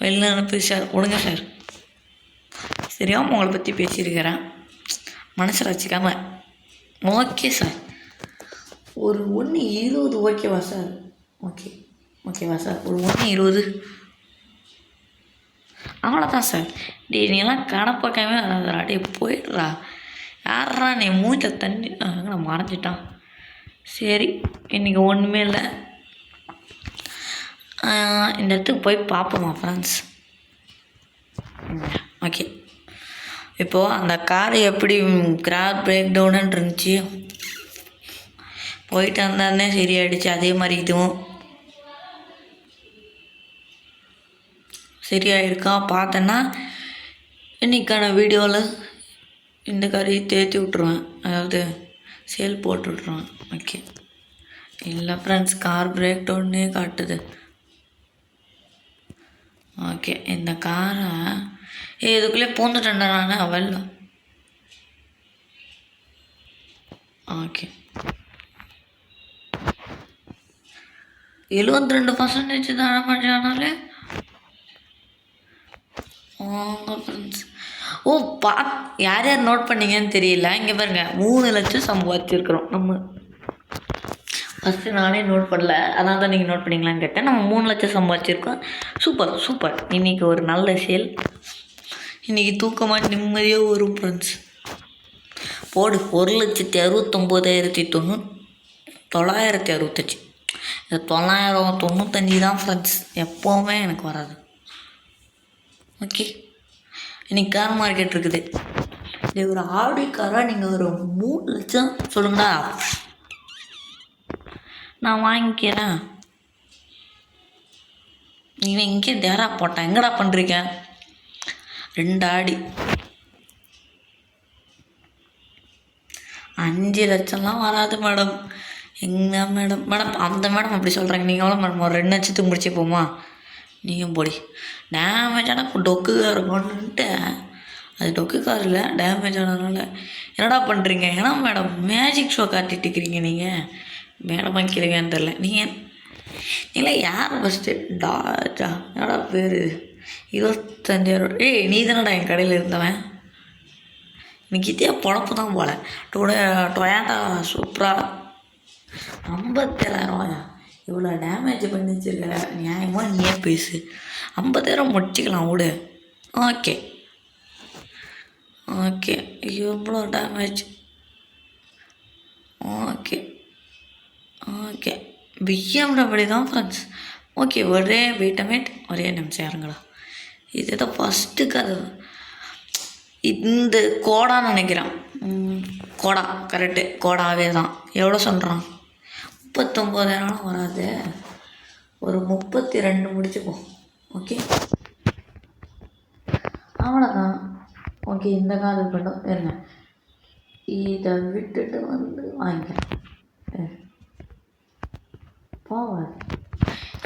வெளில அனுப்பி சார். விடுங்க சார், சரியாமல் உங்களை பற்றி பேசியிருக்கிறேன், மனசில் வச்சுக்காம. ஓகே சார், ஒரு 1.20 ஓகேவா சார்? ஓகேவா சார், ஒரு 1.20 அவ்வளோதான் சார். நீ எல்லாம் கடப்பக்கமே வராதுடா. போயிடுறா. யாரா நீ மூச்சை தண்ணி மறைஞ்சிட்டான். சரி இன்றைக்கி ஒன்றுமே இல்லை. இந்த இடத்துக்கு போய் பார்ப்போமா ஃப்ரெண்ட்ஸ்? ஓகே, இப்போது அந்த கார் எப்படி கிராஸ் பிரேக் டவுனுன்னு இருந்துச்சு, போயிட்டு வந்தாருன்னே சரியாயிடுச்சு. அதே மாதிரி இதுவும் சரியாயிருக்கா பார்த்தேன்னா இன்றைக்கான வீடியோவில் இந்த காரையை தேர்த்தி விட்ருவேன், அதாவது சேல் போட்டு விட்ருவேன். ஓகே இல்லை ஃப்ரெண்ட்ஸ், கார் பிரேக் டவுன்னே காட்டுது. ஓகே இந்த காரை இதுக்குள்ளே பூந்துட்டேன் நான் அவள். ஓகே 72% தான் ஆனாலே. ஃப்ரெண்ட்ஸ், ஓ யார் நோட் பண்ணீங்கன்னு தெரியல. இங்கே பாருங்க 3 லட்சம் சம்பாதிச்சிருக்கிறோம் நம்ம. ஃபஸ்ட்டு நானே நோட் பண்ணல, அதனால தான் நீங்கள் நோட் பண்ணிங்களான்னு கேட்டேன். நம்ம 3 லட்சம் சம்பாதிச்சிருக்கோம். சூப்பர். இன்றைக்கி ஒரு நல்ல சேல். இன்றைக்கி தூக்கமாக நிம்மதியாக வரும் ஃப்ரெண்ட்ஸ். போடு 1,69,965. இந்த 995 தான் ஃப்ரெண்ட்ஸ், எப்போவுமே எனக்கு வராது. ஓகே, இன்னைக்கு கார் மார்க்கெட் இருக்குது. இது ஒரு ஆடி காராக நீங்கள் ஒரு 3 லட்சம் சொல்லுங்கடா, நான் வாங்கிக்கிறேன். நீங்கள் இங்கே தேரா போட்டேன், எங்கடா பண்ணுறீங்க? 2 ஆடி 5 லட்சம்லாம் வராது மேடம். எங்க மேடம்? அந்த மேடம் அப்படி சொல்கிறாங்க. நீங்கள் எவ்வளோ மேடம்? ஒரு 2 லட்சத்துக்கு முடிச்சு போமா? நீங்கள் போடி. டேமேஜான டொக்கு கார் கொண்டுட்டு, அது டொக்கு கார் இல்லை, டேமேஜ் ஆனதுனால என்னடா பண்ணுறீங்க? ஏன்னா மேடம் மேஜிக் ஷோ காட்டிட்டு இருக்கிறீங்க. நீங்கள் மேடம் வாங்கிக்கிறீங்கன்னு தெரில. நீங்களே யார் ஃபஸ்ட்டு டாஜா என்னடா பேர் 25,000? ஏய், நீ தானடா என் கடையில் இருந்தவன். இன்னைக்கு இதே பொழப்பு தான் போல. டொயாட்டா சூப்பரா 57,000. இவ்வளோ டேமேஜ் பண்ணி வச்சுருக்க, நியாயமாக நீ ஏன் பேசு? 50,000 முடிச்சிக்கலாம் விடு. ஓகே ஓகே, இவ்வளோ டேமேஜ். ஓகே ஓகே, பிஎம்டபிள்யூ தான் ஃப்ரெண்ட்ஸ். ஓகே, ஒரே ஒரே நிமிஷம் இறங்கடா. இதுதான் ஃபஸ்ட்டு கதை. இந்த கோடான்னு நினைக்கிறேன். கோடா கரெக்டு, கோடாவே தான். எவ்வளோ சொல்கிறான்? 39,000 வராது, ஒரு 32 முடிச்சுப்போம். ஓகே, அவ்வளோதான். ஓகே, இந்த கார் இருக்கட்டும். இருங்க, இதை விட்டுட்டு வாங்கிக்கிறேன். போவாது.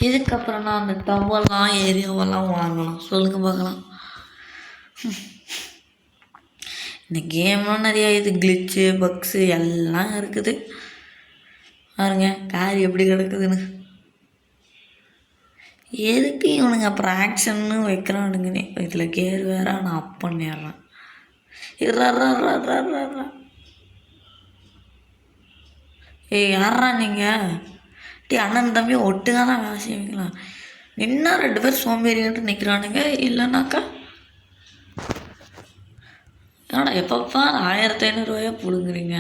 இதுக்கப்புறம் நான் அந்த டவெல்லாம் ஏரியாவெல்லாம் வாங்கலாம். சொல்லுங்கள் பார்க்கலாம். இந்த கேம்லாம் நிறையா இது கிளிச்சு பக்ஸு எல்லாம் இருக்குது. பாருங்க கார் எப்படி கிடக்குதுன்னு. எதுக்கு இவனுங்க அப்புறம் ஆக்ஷன்னு வைக்கிறானுங்கன்னே. இதில் கேர் வேற நான் அப் பண்ணிடுறேன். ஏய், யாரா நீங்கள்? அண்ணன் தம்பி ஒட்டுக்காக தான் வேலை செய்வீங்களா? நின்னா 2 பேர் சோம்பேறின்ட்டு நிற்கிறானுங்க. இல்லைனாக்கா ஏன்னா எப்பப்பா 1,500 பிடுங்குறீங்க.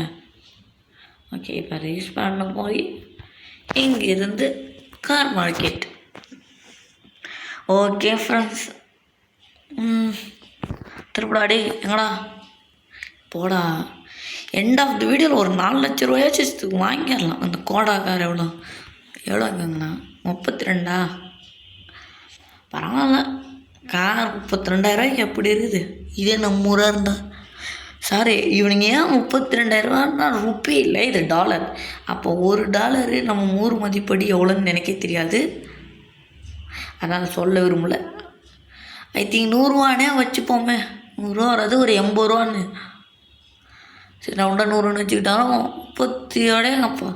ஓகே, இப்போ ரீச் பண்ண போய் இங்கேருந்து கார் மார்க்கெட். ஓகே ஃப்ரெண்ட்ஸ், திருப்படாடி எங்கடா போடா. எண்ட் ஆஃப் த வீடியோவில் ஒரு 4 லட்ச ரூபாயாச்சும் வாங்கிடலாம். அந்த கோடா கார் எவ்வளோங்கண்ணா? 32. பரவாயில்ல, கார் 32,000 எப்படி இருக்குது? இதே நம்ம ஊராக இருந்தா சாரி, இவனுங்க ஏன் 32,000 ருப்பி இல்லை, இது டாலர். அப்போ $1 நம்ம ஊர் மதிப்படி எவ்வளோன்னு எனக்கே தெரியாது, அதனால் சொல்ல விரும்பல. ஐ திங்க் 100 ரூபானே வச்சுப்போமே. 100 ரூபா வராது, ஒரு 80 ரூபான்னு. சரி, நான் 100ன்னு வச்சுக்கிட்டாலும் 30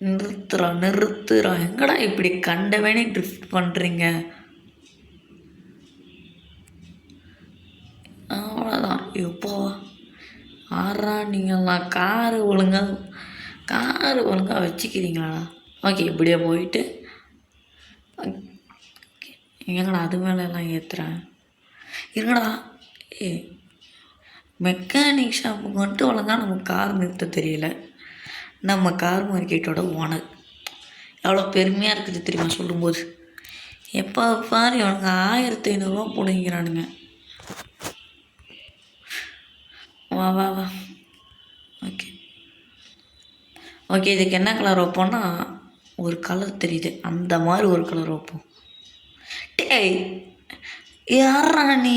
நிறுத்துறா. எங்கடா இப்படி கண்டவேனே ட்ரிஃப்ட் பண்ணுறீங்க? அவ்வளோதான். இப்போ ஆறா நீங்கள்லாம் காரு ஒழுங்காக வச்சுக்கிறீங்களாடா? ஓகே, இப்படியே போயிட்டு எங்கடா அது மேலெல்லாம் ஏற்றுறேன். இருங்கடா. மெக்கானிக் ஷாப்புக்கு வந்துட்டு ஒழுங்காக நம்ம கார் நிறுத்த தெரியல. நம்ம கார் மார்க்கெட்டோட ஓனர் எவ்வளோ பெருமையாக இருக்குது தெரியுமா சொல்லும்போது. எப்போ பாரு இவனுங்க 1,500 பிடிங்கிறானுங்க. வா. ஓகே ஓகே, இதுக்கு என்ன கலர் வைப்போம்னா, ஒரு கலர் தெரியுது, அந்த மாதிரி ஒரு கலர் வைப்போம். டேய், யாரா நீ?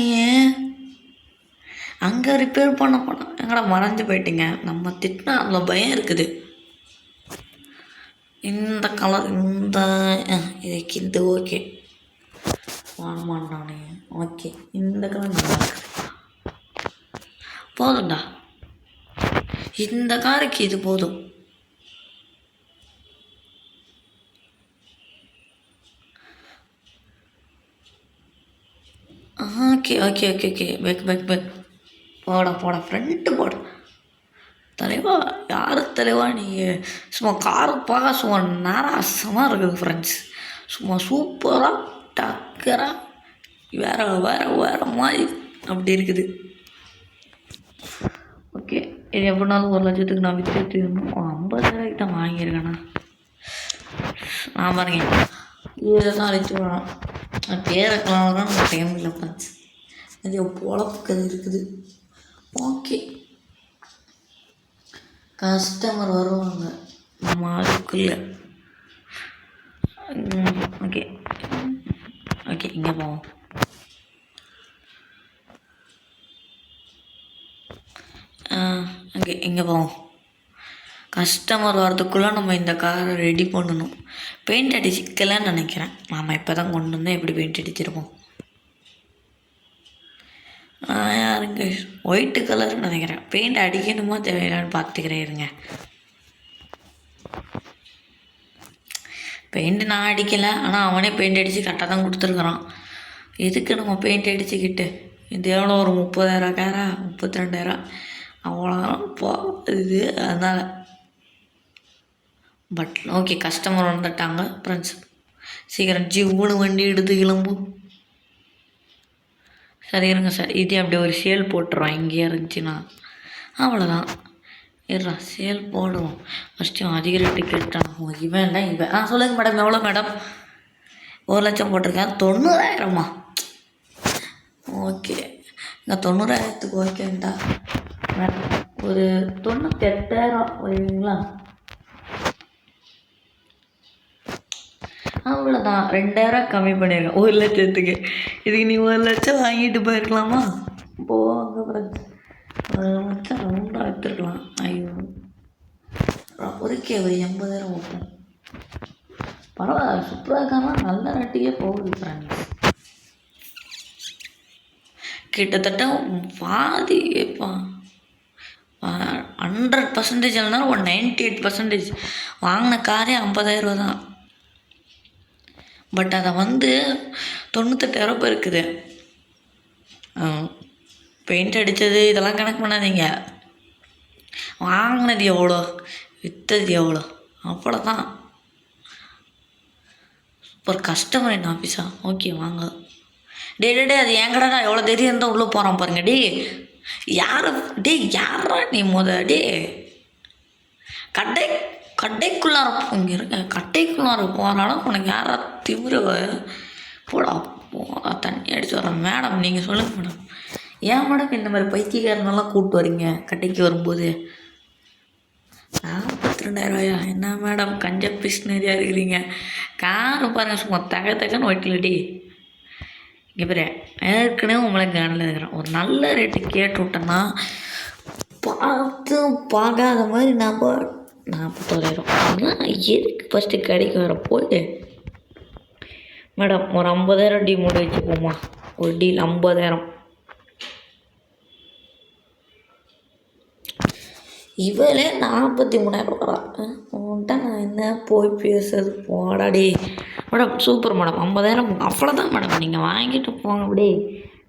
அங்கே ரிப்பேர் பண்ண போனோம், எங்கடா மறைஞ்சு போயிட்டீங்க? நம்ம திட்டினா அதில் பயம் இருக்குது. இந்த கலர் இதுக்கு இந்த ஓகே வாங்கமாட்டானே. ஓகே, இந்த கலர் நல்லா இருக்குது, போதும்டா. இந்த காருக்கு இது போதும். ஓகே பேக் போடா ஃப்ரண்ட்டு போட. தலைவா, யார் தலைவா நீ? சும்மா காரை பார்க்க சும்மா நாராசமாக இருக்குது ஃப்ரெண்ட்ஸ். சும்மா சூப்பராக டக்கராக வேறு மாதிரி அப்படி இருக்குது. ஓகே, இது எப்படினாலும் 1,00,000க்கு நான் விற்று தீரணும். 50,000 தான் வாங்கியிருக்கேண்ணா. நான் பாருங்க இதெல்லாம் அழைச்சி விடணும். பேரக்கலாம் தான் நம்ம டைம் இல்லை பார்த்து அது பொழப்புக்கு அது இருக்குது. ஓகே, கஸ்டமர் வருவாங்க நம்ம அதுக்குள்ளே. ஓகே ஓகே, இங்கே போவோம். ஓகே, இங்கே போவோம். கஸ்டமர் வரதுக்குள்ளே நம்ம இந்த காரை ரெடி பண்ணணும். பெயிண்ட் அடிச்சிக்கலன்னு நினைக்கிறேன். நாம் இப்போ தான் கொண்டு வந்தேன். எப்படி பெயிண்ட் அடிச்சிருப்போம்? யாருங்க ஒயிட்டு கலர்னு நினைக்கிறேன். பெயிண்ட் அடிக்கணுமா தேவையில்லான்னு பார்த்துக்கிறேன் இருங்க. பெயிண்ட் நான் அடிக்கலை, ஆனால் அவனே பெயிண்ட் அடித்து கரெக்டாக தான் கொடுத்துருக்குறான். எதுக்கு நம்ம பெயிண்ட் அடிச்சுக்கிட்டு? இது எவ்வளோ ஒரு 30,000 காரா 32,000 அவ்வளோ போகுது. அதனால் பட் ஓகே, கஸ்டமர் வந்துட்டாங்க ஃப்ரெண்ட்ஸ். சீக்கிரம் ஜிவ்வுன்னு வண்டி எடுத்து கிளம்பும். சரி இருங்க சார், இதே அப்படியே ஒரு சேல் போட்டுருவோம். இங்கேயே இருந்துச்சுன்னா அவ்வளோதான். இருறா, சேல் போடுவோம். ஃபஸ்ட்டு அதிக ரேட்டு கேட்டான். இவன் இல்லை இவன். சொல்லுங்கள் மேடம், எவ்வளோ மேடம்? 1,00,000 போட்டிருக்கேன். 90,000மா? ஓகே, இங்கே 90,000த்துக்கு ஓகேண்டா மேடம். ஒரு 98,000 வருவீங்களா? அவ்வளோதான், 2,000 கம்மி பண்ணியிருக்கேன் 1,00,000த்துக்கு. இதுக்கு நீ 1,00,000 வாங்கிட்டு போயிருக்கலாமா? போவாங்க ஃப்ரெண்ட்ஸ், 1,00,000 ரவுண்டாக எடுத்துருக்கலாம். ஐயோ, ஒருக்கே ஒரு 80,000 ஓட்டும். பரவாயில்ல, சூப்பராக இருக்காமல் நல்ல ரேட்டுக்கே போகுது ஃப்ரெண்ட்ஸ். கிட்டத்தட்ட பாதி 100% இல்லைனாலும் ஒரு 98% வாங்கின காரே 50,000 தான். பட் அதை 98,000 இருக்குது. பெயிண்ட் அடித்தது இதெல்லாம் கணக்கு பண்ணாதீங்க. வாங்கினது எவ்வளோ, விற்றது எவ்வளோ, அவ்வளோதான். ஒரு கஸ்டமர் என்ன ஆஃபீஸா? ஓகே வாங்க. டே அது எங்கடா எவ்வளோ தைரியம் தான் உள்ளே போகிறான் பாருங்க. யாரா நீ கடைக்குள்ளார இங்கே இருக்க கடைக்குள்ளார போகிறாலும் உனக்கு யாரா திமுற போடா தண்ணி அடித்து வர. மேடம் நீங்கள் சொல்லுங்கள் மேடம், ஏன் மேடம் இந்த மாதிரி பைத்தியக்காரனெல்லாம் கூப்பிட்டு வரீங்க கடைக்கு வரும்போது? 42,000 என்ன மேடம் கஞ்ச பிஸ்னரியாக இருக்கிறீங்க? காரை பாருங்கள், சும்மா தகன்னு ஒட்டிலடி. இங்கே பேர் ஏற்கனவே உங்களை கவனில் இருக்கிறேன். ஒரு நல்ல ரேட்டு கேட்டு விட்டேன்னா பார்க்காத மாதிரி நம்ம 41,000 ஆனால் எதுக்கு ஃபஸ்ட்டு கடைக்கு வர போய் மேடம் ஒரு 50,000 டீ மூடி வச்சுப்போம்மா. ஒரு டீல் 50,000. இவளே 43,000 வரா. உன்ட்ட நான் என்ன போய் பேசுறது? போடாடி மேடம். சூப்பர் மேடம், 50,000 அவ்வளோதான் மேடம். நீங்கள் வாங்கிட்டு போங்க. அப்படி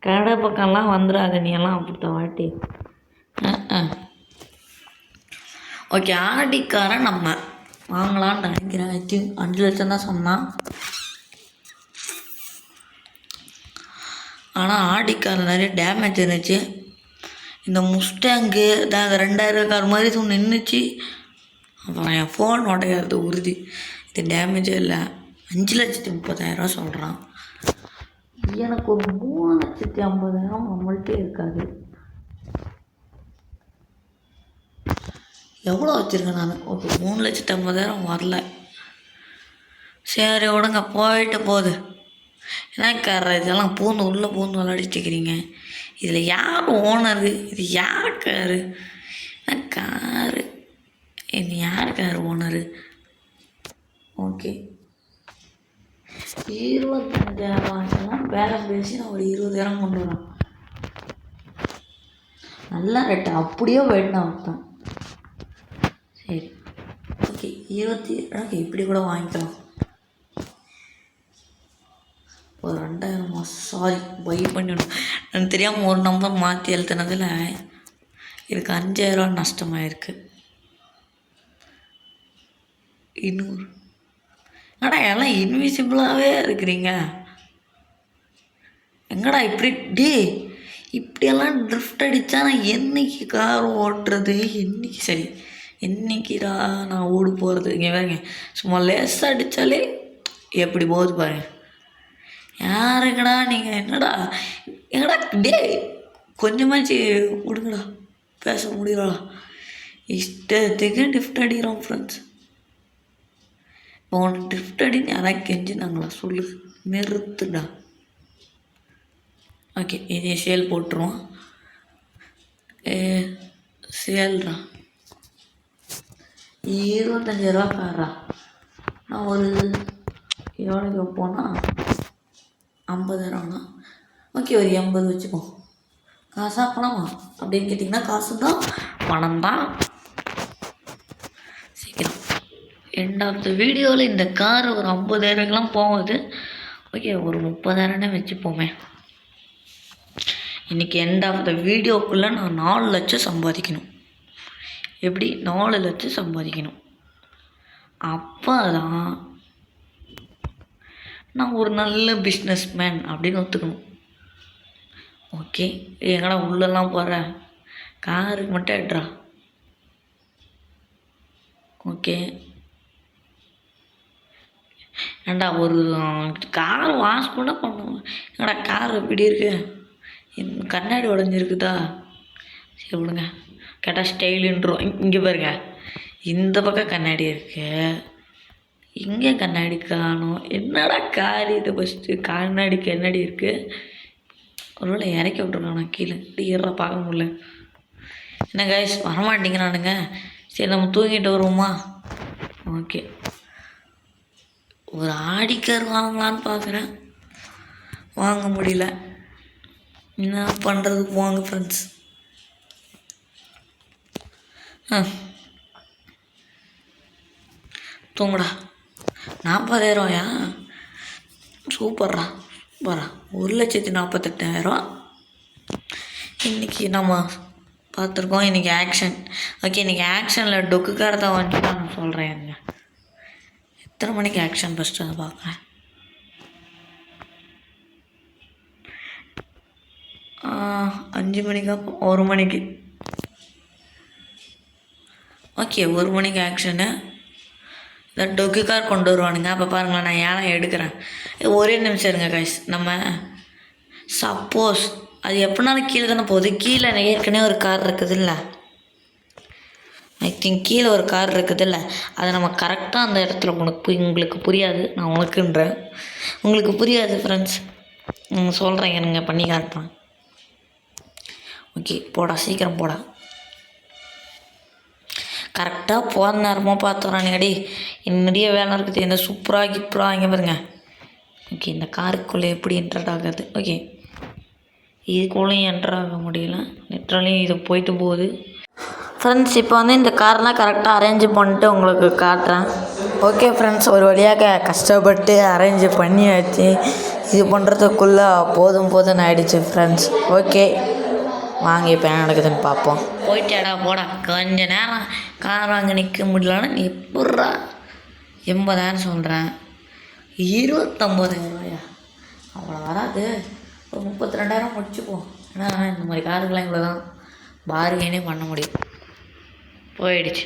கடை பக்கம்லாம் வந்துடாத நீ எல்லாம் அப்படித்த வாட்டி. ஓகே, ஆடிக்காரை நம்ம வாங்கலான்னு நினைக்கிறேன். ஐ திங்க் 5 லட்சம் தான் சொன்னான். ஆனால் ஆடிக்காரில் நிறைய டேமேஜ் இருந்துச்சு. இந்த முஸ்டாங்கு தான் 2,000 கார் மாதிரி ஒன்று நின்றுச்சு. அப்புறம் என் ஃபோன் உடையாது உறுதி. இது டேமேஜே இல்லை. 5,30,000 சொல்கிறான். எனக்கு ஒரு 3,50,000 நம்மள்கிட்டே இருக்காது. எவ்வளோ வச்சுருக்கேன் நான்? ஓகே, 3,50,000 வரல. சரி விடுங்க, போயிட்டு போகுது. ஏன்னா கார் இதெல்லாம் உள்ளே பூந்து விளையாடிட்டுக்கிறீங்க. இதில் யார் ஓனரு? இது யார் காரு? காரு இது யார் கார் ஓனரு? ஓகே, 25,000 வேலை பேசி நான் ஒரு 20,000 கொண்டு வரேன். நல்லா ரேட்டு அப்படியே போயிட்டு நான் வைப்பேன். சரி ஓகே, 20 இப்படி கூட வாங்கிக்கலாம். ஒரு 2,000 சாரி பை பண்ணிவிடும். எனக்கு தெரியாமல் ஒரு நம்பர் மாற்றி எழுத்துனதில் இதுக்கு 5,000 நஷ்டமாயிருக்கு. 200 எங்கடா எல்லாம் இன்விசிபிளாகவே இருக்கிறீங்க? எங்கடா இப்படி இப்படியெல்லாம் ட்ரிஃப்ட் அடித்தா நான் என்னைக்கு கார் ஓட்டுறது? என்னைக்குடா நான் ஓடு போகிறது? இங்கே பாருங்க, சும்மா லேசாக அடித்தாலே எப்படி போகுது பாருங்க. யாருக்கடா நீங்கள்? எங்கடா டே கொஞ்சமாச்சு விடுங்கடா, பேச முடியலடா. இஷ்டத்துக்கு ட்ரிஃப்ட் அடிக்கிறோம் ஃப்ரெண்ட்ஸ். இப்போ உனக்கு ட்ரிஃப்ட் அடின்னு யாராவது கெஞ்சினாங்களா? சொல்லு, நிறுத்துடா. ஓகே, இதே சேல் போட்டுருவோம். சேல்ரா 25,000 காரா? நான் ஒரு எவ்வளோக்கு வைப்போன்னா 50,000ண்ணா. ஓகே, ஒரு 80 வச்சுப்போம். காசா பணமா அப்படின்னு கேட்டிங்கன்னா காசு தான், பணம் தான். சீக்கிரம் எண்ட் ஆஃப் த வீடியோவில் இந்த கார் ஒரு 50,000க்கெலாம் போகுது. ஓகே, ஒரு 30,000னே வச்சுப்போமே. இன்றைக்கி எண்ட் ஆஃப் த வீடியோக்குள்ளே நான் 4 லட்சம் சம்பாதிக்கணும். எப்படி? 4 லட்சம் சம்பாதிக்கணும். அப்போ தான் நான் ஒரு நல்ல பிஸ்னஸ் மேன் அப்படின்னு ஒத்துக்கணும். ஓகே, எங்கடா உள்ளெல்லாம் போகிற? காருக்கு மட்டும் எடுறா. ஓகே, ஏண்டா ஒரு கார் வாஷ் கூட பண்ணுவோம். எங்கடா கார் எப்படி இருக்கு? கண்ணாடி உடஞ்சிருக்குதா? சரி விடுங்க, கேட்டால் ஸ்டைலுன்றோம். இங்கே பாருங்க, இந்த பக்கம் கண்ணாடி இருக்கு, இங்கே கண்ணாடி காணும். என்னடா கார் இது? ஃபஸ்ட்டு கண்ணாடி இருக்குது. ஒருவேளை இறக்கி விட்ருக்கானா கீழே? டீராக பார்க்க முடியல. என்ன கைஸ் வரமாட்டேங்கிறானுங்க? சரி நம்ம தூங்கிட்டு வருவோமா? ஓகே, ஒரு ஆடிக்கார் வாங்கலான்னு பார்க்குறேன், வாங்க முடியல. என்ன பண்ணுறது? போங்க ஃப்ரெண்ட்ஸ். தூங்குடா. 40,000யா? சூப்பர்ரா. 1,48,000. இன்றைக்கி நம்ம பார்த்துருக்கோம். இன்றைக்கி ஆக்ஷன். ஓகே, இன்றைக்கி ஆக்ஷனில் டொக்கு கார் தான் வந்துட்டு நான் சொல்கிறேன். எத்தனை மணிக்கு ஆக்ஷன் ஃபஸ்ட்டு அதை பார்க்குறேன். 5 மணிக்கா? 1 மணிக்கு. ஓகே, 1 மணிக்கு ஆக்ஷனு. இந்த டொக்கு கார் கொண்டு வருவானுங்க. அப்போ பாருங்களேன், நான் ஏன் எடுக்கிறேன். ஒரே நிமிஷம் இருங்க கைஸ். நம்ம சப்போஸ் அது எப்படினாலும் கீழே தானே போகுது. கீழே ஏற்கனவே ஒரு கார் இருக்குது இல்லை? ஐ திங்க் கீழே ஒரு கார் இருக்குது இல்லை? அதை நம்ம கரெக்டாக அந்த இடத்துல உங்களுக்கு புரியாது, நான் உனக்குன்றேன். உங்களுக்கு புரியாது ஃப்ரெண்ட்ஸ், சொல்கிறேன், எனக்கு பண்ணி காட்டுறேன். ஓகே, போடா, சீக்கிரம் போடா. கரெக்டாக போகிற நேரமாக பார்த்துறானுங்கடி. நிறைய வேலை இருக்குது. இந்த சூப்பராக இங்கே பாருங்க. ஓகே, இந்த காருக்குள்ளே எப்படி என்டர் ஆகுது? ஓகே, இதுக்குள்ளேயும் என்டர் ஆக முடியல. லிட்ரலையும் இது போயிட்டு போகுது ஃப்ரெண்ட்ஸ். இப்போ இந்த காரெலாம் கரெக்டாக அரேஞ்ச் பண்ணிட்டு உங்களுக்கு காட்டுறேன். ஓகே ஃப்ரெண்ட்ஸ், ஒரு வழியாக கஷ்டப்பட்டு அரேஞ்ச் பண்ணியாச்சு. இது பண்ணுறதுக்குள்ளே போதும்னு ஆகிடுச்சு ஃப்ரெண்ட்ஸ். ஓகே, வாங்க இப்போ என்ன நடக்குதுன்னு பார்ப்போம். போயிட்டாடா போடா. கொஞ்ச நேரம் கார் வாங்க நிற்க முடியலன்னா நீ எப்பட்றா 80,000 சொல்கிறேன்? 29,000 அவ்வளோ வராது. ஒரு 32,000 முடிச்சுப்போம். ஏன்னா இந்த மாதிரி காருக்கெலாம் இவ்வளோ தான் பார்கெனே பண்ண முடியும். போயிடுச்சு.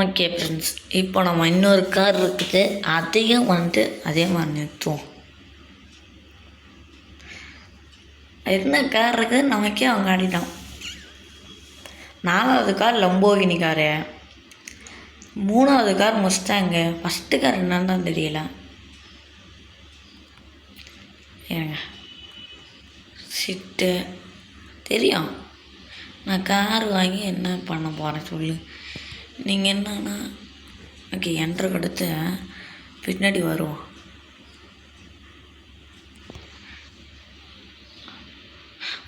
ஓகே ஃப்ரெண்ட்ஸ், இப்போ நம்ம இன்னொரு கார் இருக்குது, அதையும் அதே மாதிரி நிறுத்துவோம். என்ன கார் இருக்குது நமக்கே அவங்க ஆடிட்டான். 4வது கார் லம்போகினி காரு, 3வது கார் முஸ்டாங்கு, ஃபஸ்ட்டு கார் என்னன்னு தான் தெரியல. ஏங்க சிட்டு தெரியும். நான் கார் வாங்கி என்ன பண்ண போகிறேன் சொல்லு. நீங்கள் என்னன்னா ஓகே, என்ட்ரு கொடுத்து பின்னாடி வருவோம்.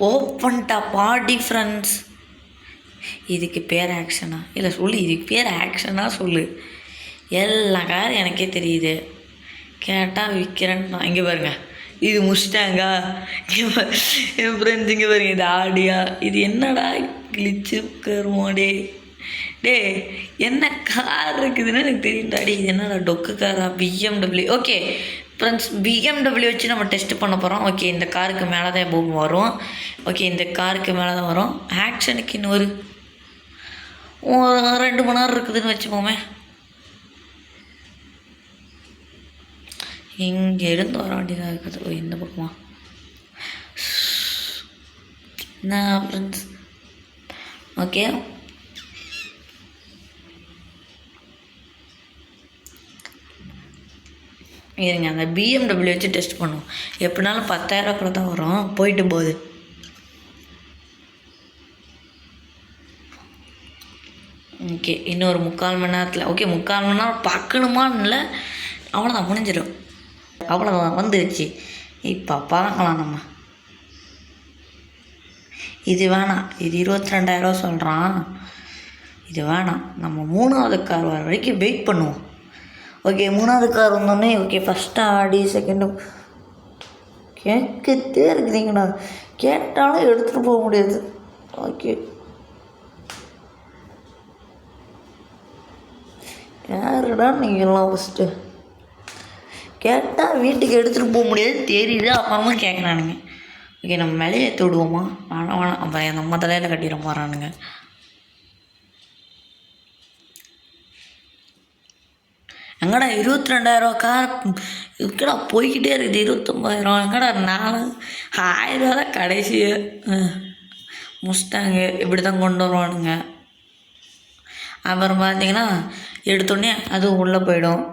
ஓப்பன்டா பாடி ஃப்ரெண்ட்ஸ். இதுக்கு பேர் ஆக்ஷனா? இல்லை சொல்லு, இதுக்கு பேர் ஆக்ஷனா சொல்லு. எல்லா காரும் எனக்கே தெரியுது. கேட்டால் விற்கிறேன்னு இங்கே பாருங்க. இது முஸ்டாங்கா? என் ஃப்ரெண்ட்ஸ் இங்கே பாருங்க, இது ஆடியா? இது என்னடா கிளிச்சு கருமாடே? டே என்ன கார் இருக்குதுன்னு எனக்கு தெரியும்டாடி. இது என்னடா டொக்கு காரா? BMW. ஓகே, ஃப்ரெண்ட்ஸ் பிஎம்டபிள்யூ வச்சு நம்ம டெஸ்ட் பண்ண போகிறோம். ஓகே இந்த காருக்கு மேலே தான் பூமி வரும். ஓகே இந்த காருக்கு மேலே தான் வரும். ஆக்ஷனுக்கு இன்னொரு 2 மணி நேரம் இருக்குதுன்னு வச்சுப்போமே. இங்கே இருந்து வர வேண்டியதாக இருக்குது. ஓ இந்த பக்கமா என்ன ஃப்ரெண்ட்ஸ். ஓகே இருங்க அந்த பிஎம்டபிள்யூ வச்சு டெஸ்ட் பண்ணுவோம். எப்படினாலும் 10,000 கூட தான் வரும் போயிட்டு போகுது. ஓகே இன்னொரு 3/4 மணி நேரத்தில். ஓகே 3/4 மணி நேரம் பார்க்கணுமான்னு இல்லை, அவ்வளோதான் முடிஞ்சிடும். அவ்வளோதான் வந்துடுச்சு. இப்போ பார்க்கலாம் நம்ம. இது வேணாம், இது 22,000 சொல்கிறான். இது வேணாம், நம்ம 3வது கார் வர வரைக்கும் வெயிட் பண்ணுவோம். ஓகே 3வது கார் வந்தோடனே ஓகே ஃபஸ்ட்டு ஆடி செகண்டு கேட்கத்தே இருக்குதுங்கண்ணா. கேட்டாலும் எடுத்துகிட்டு போக முடியாது. ஓகே யாருடா நீங்கள்லாம் ஃபஸ்ட்டு கேட்டால் வீட்டுக்கு எடுத்துகிட்டு போக முடியாது தெரியுது. அப்புறமா கேட்குறானுங்க. ஓகே நம்ம மேலே ஏற்றி விடுவோமா? வேணாம் அப்புறம் நம்ம தலையில் கட்டிட போகிறானுங்க. எங்கடா 22,000 கார் இருக்கடா போய்கிட்டே இருக்குது. 29,000 எங்கடா 4,000 தான் கடைசியே முடிச்சிட்டாங்க. இப்படி தான் கொண்டு வருவானுங்க. அப்புறம் பார்த்தீங்கன்னா எடுத்தோடனே அதுவும் உள்ளே போயிடும்.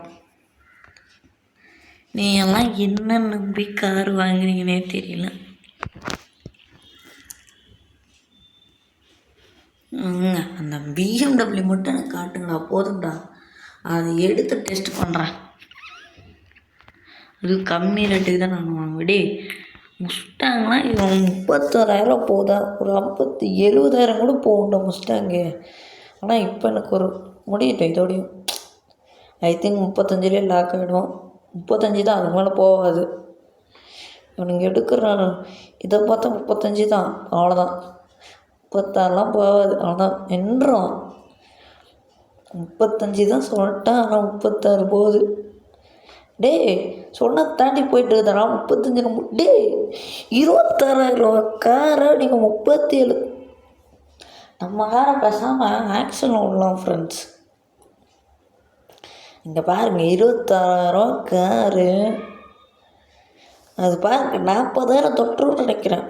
நீ எல்லாம் என்ன நம்பி கார் வாங்குறீங்கன்னே தெரியல. அந்த பிஎம்டபிள்யூ மட்டும் எனக்கு காட்டுங்கடா போதும்டா. அதை எடுத்து டெஸ்ட் பண்ணுறேன். அது கம்மி ரேட்டுக்கு தான் நான் வாங்குவேடே. முஸ்டாங்கன்னா இவன் 31,000 போதா, ஒரு 70,000 கூட போகும்டா முஸ்டாங்கு. ஆனால் இப்போ எனக்கு ஒரு முடியட்டும் இதோடையும். ஐ திங்க் 35 லாக் ஆகிடும். 35 தான், அதுக்கு மேலே போகாது. இவனுங்க எடுக்கிறான் இதை பார்த்தா 35 தான், அவ்வளோதான். 36லாம் போகாது, அவ்வளோதான் நின்றும். 35 தான் சொல்லிட்டேன், ஆனால் 36 போகுது. டே சொன்னால் தாண்டி போயிட்டு இருக்குதுண்ணா. 35 டே 26,000 காரை நீங்கள் 37. நம்ம காரை பேசாமல் ஆக்ஷன் விடலாம் ஃப்ரெண்ட்ஸ். இங்கே பாருங்கள் 26,000 காரு. அது பாருங்க 40,000 தொட்டுருன்னு நினைக்கிறேன்.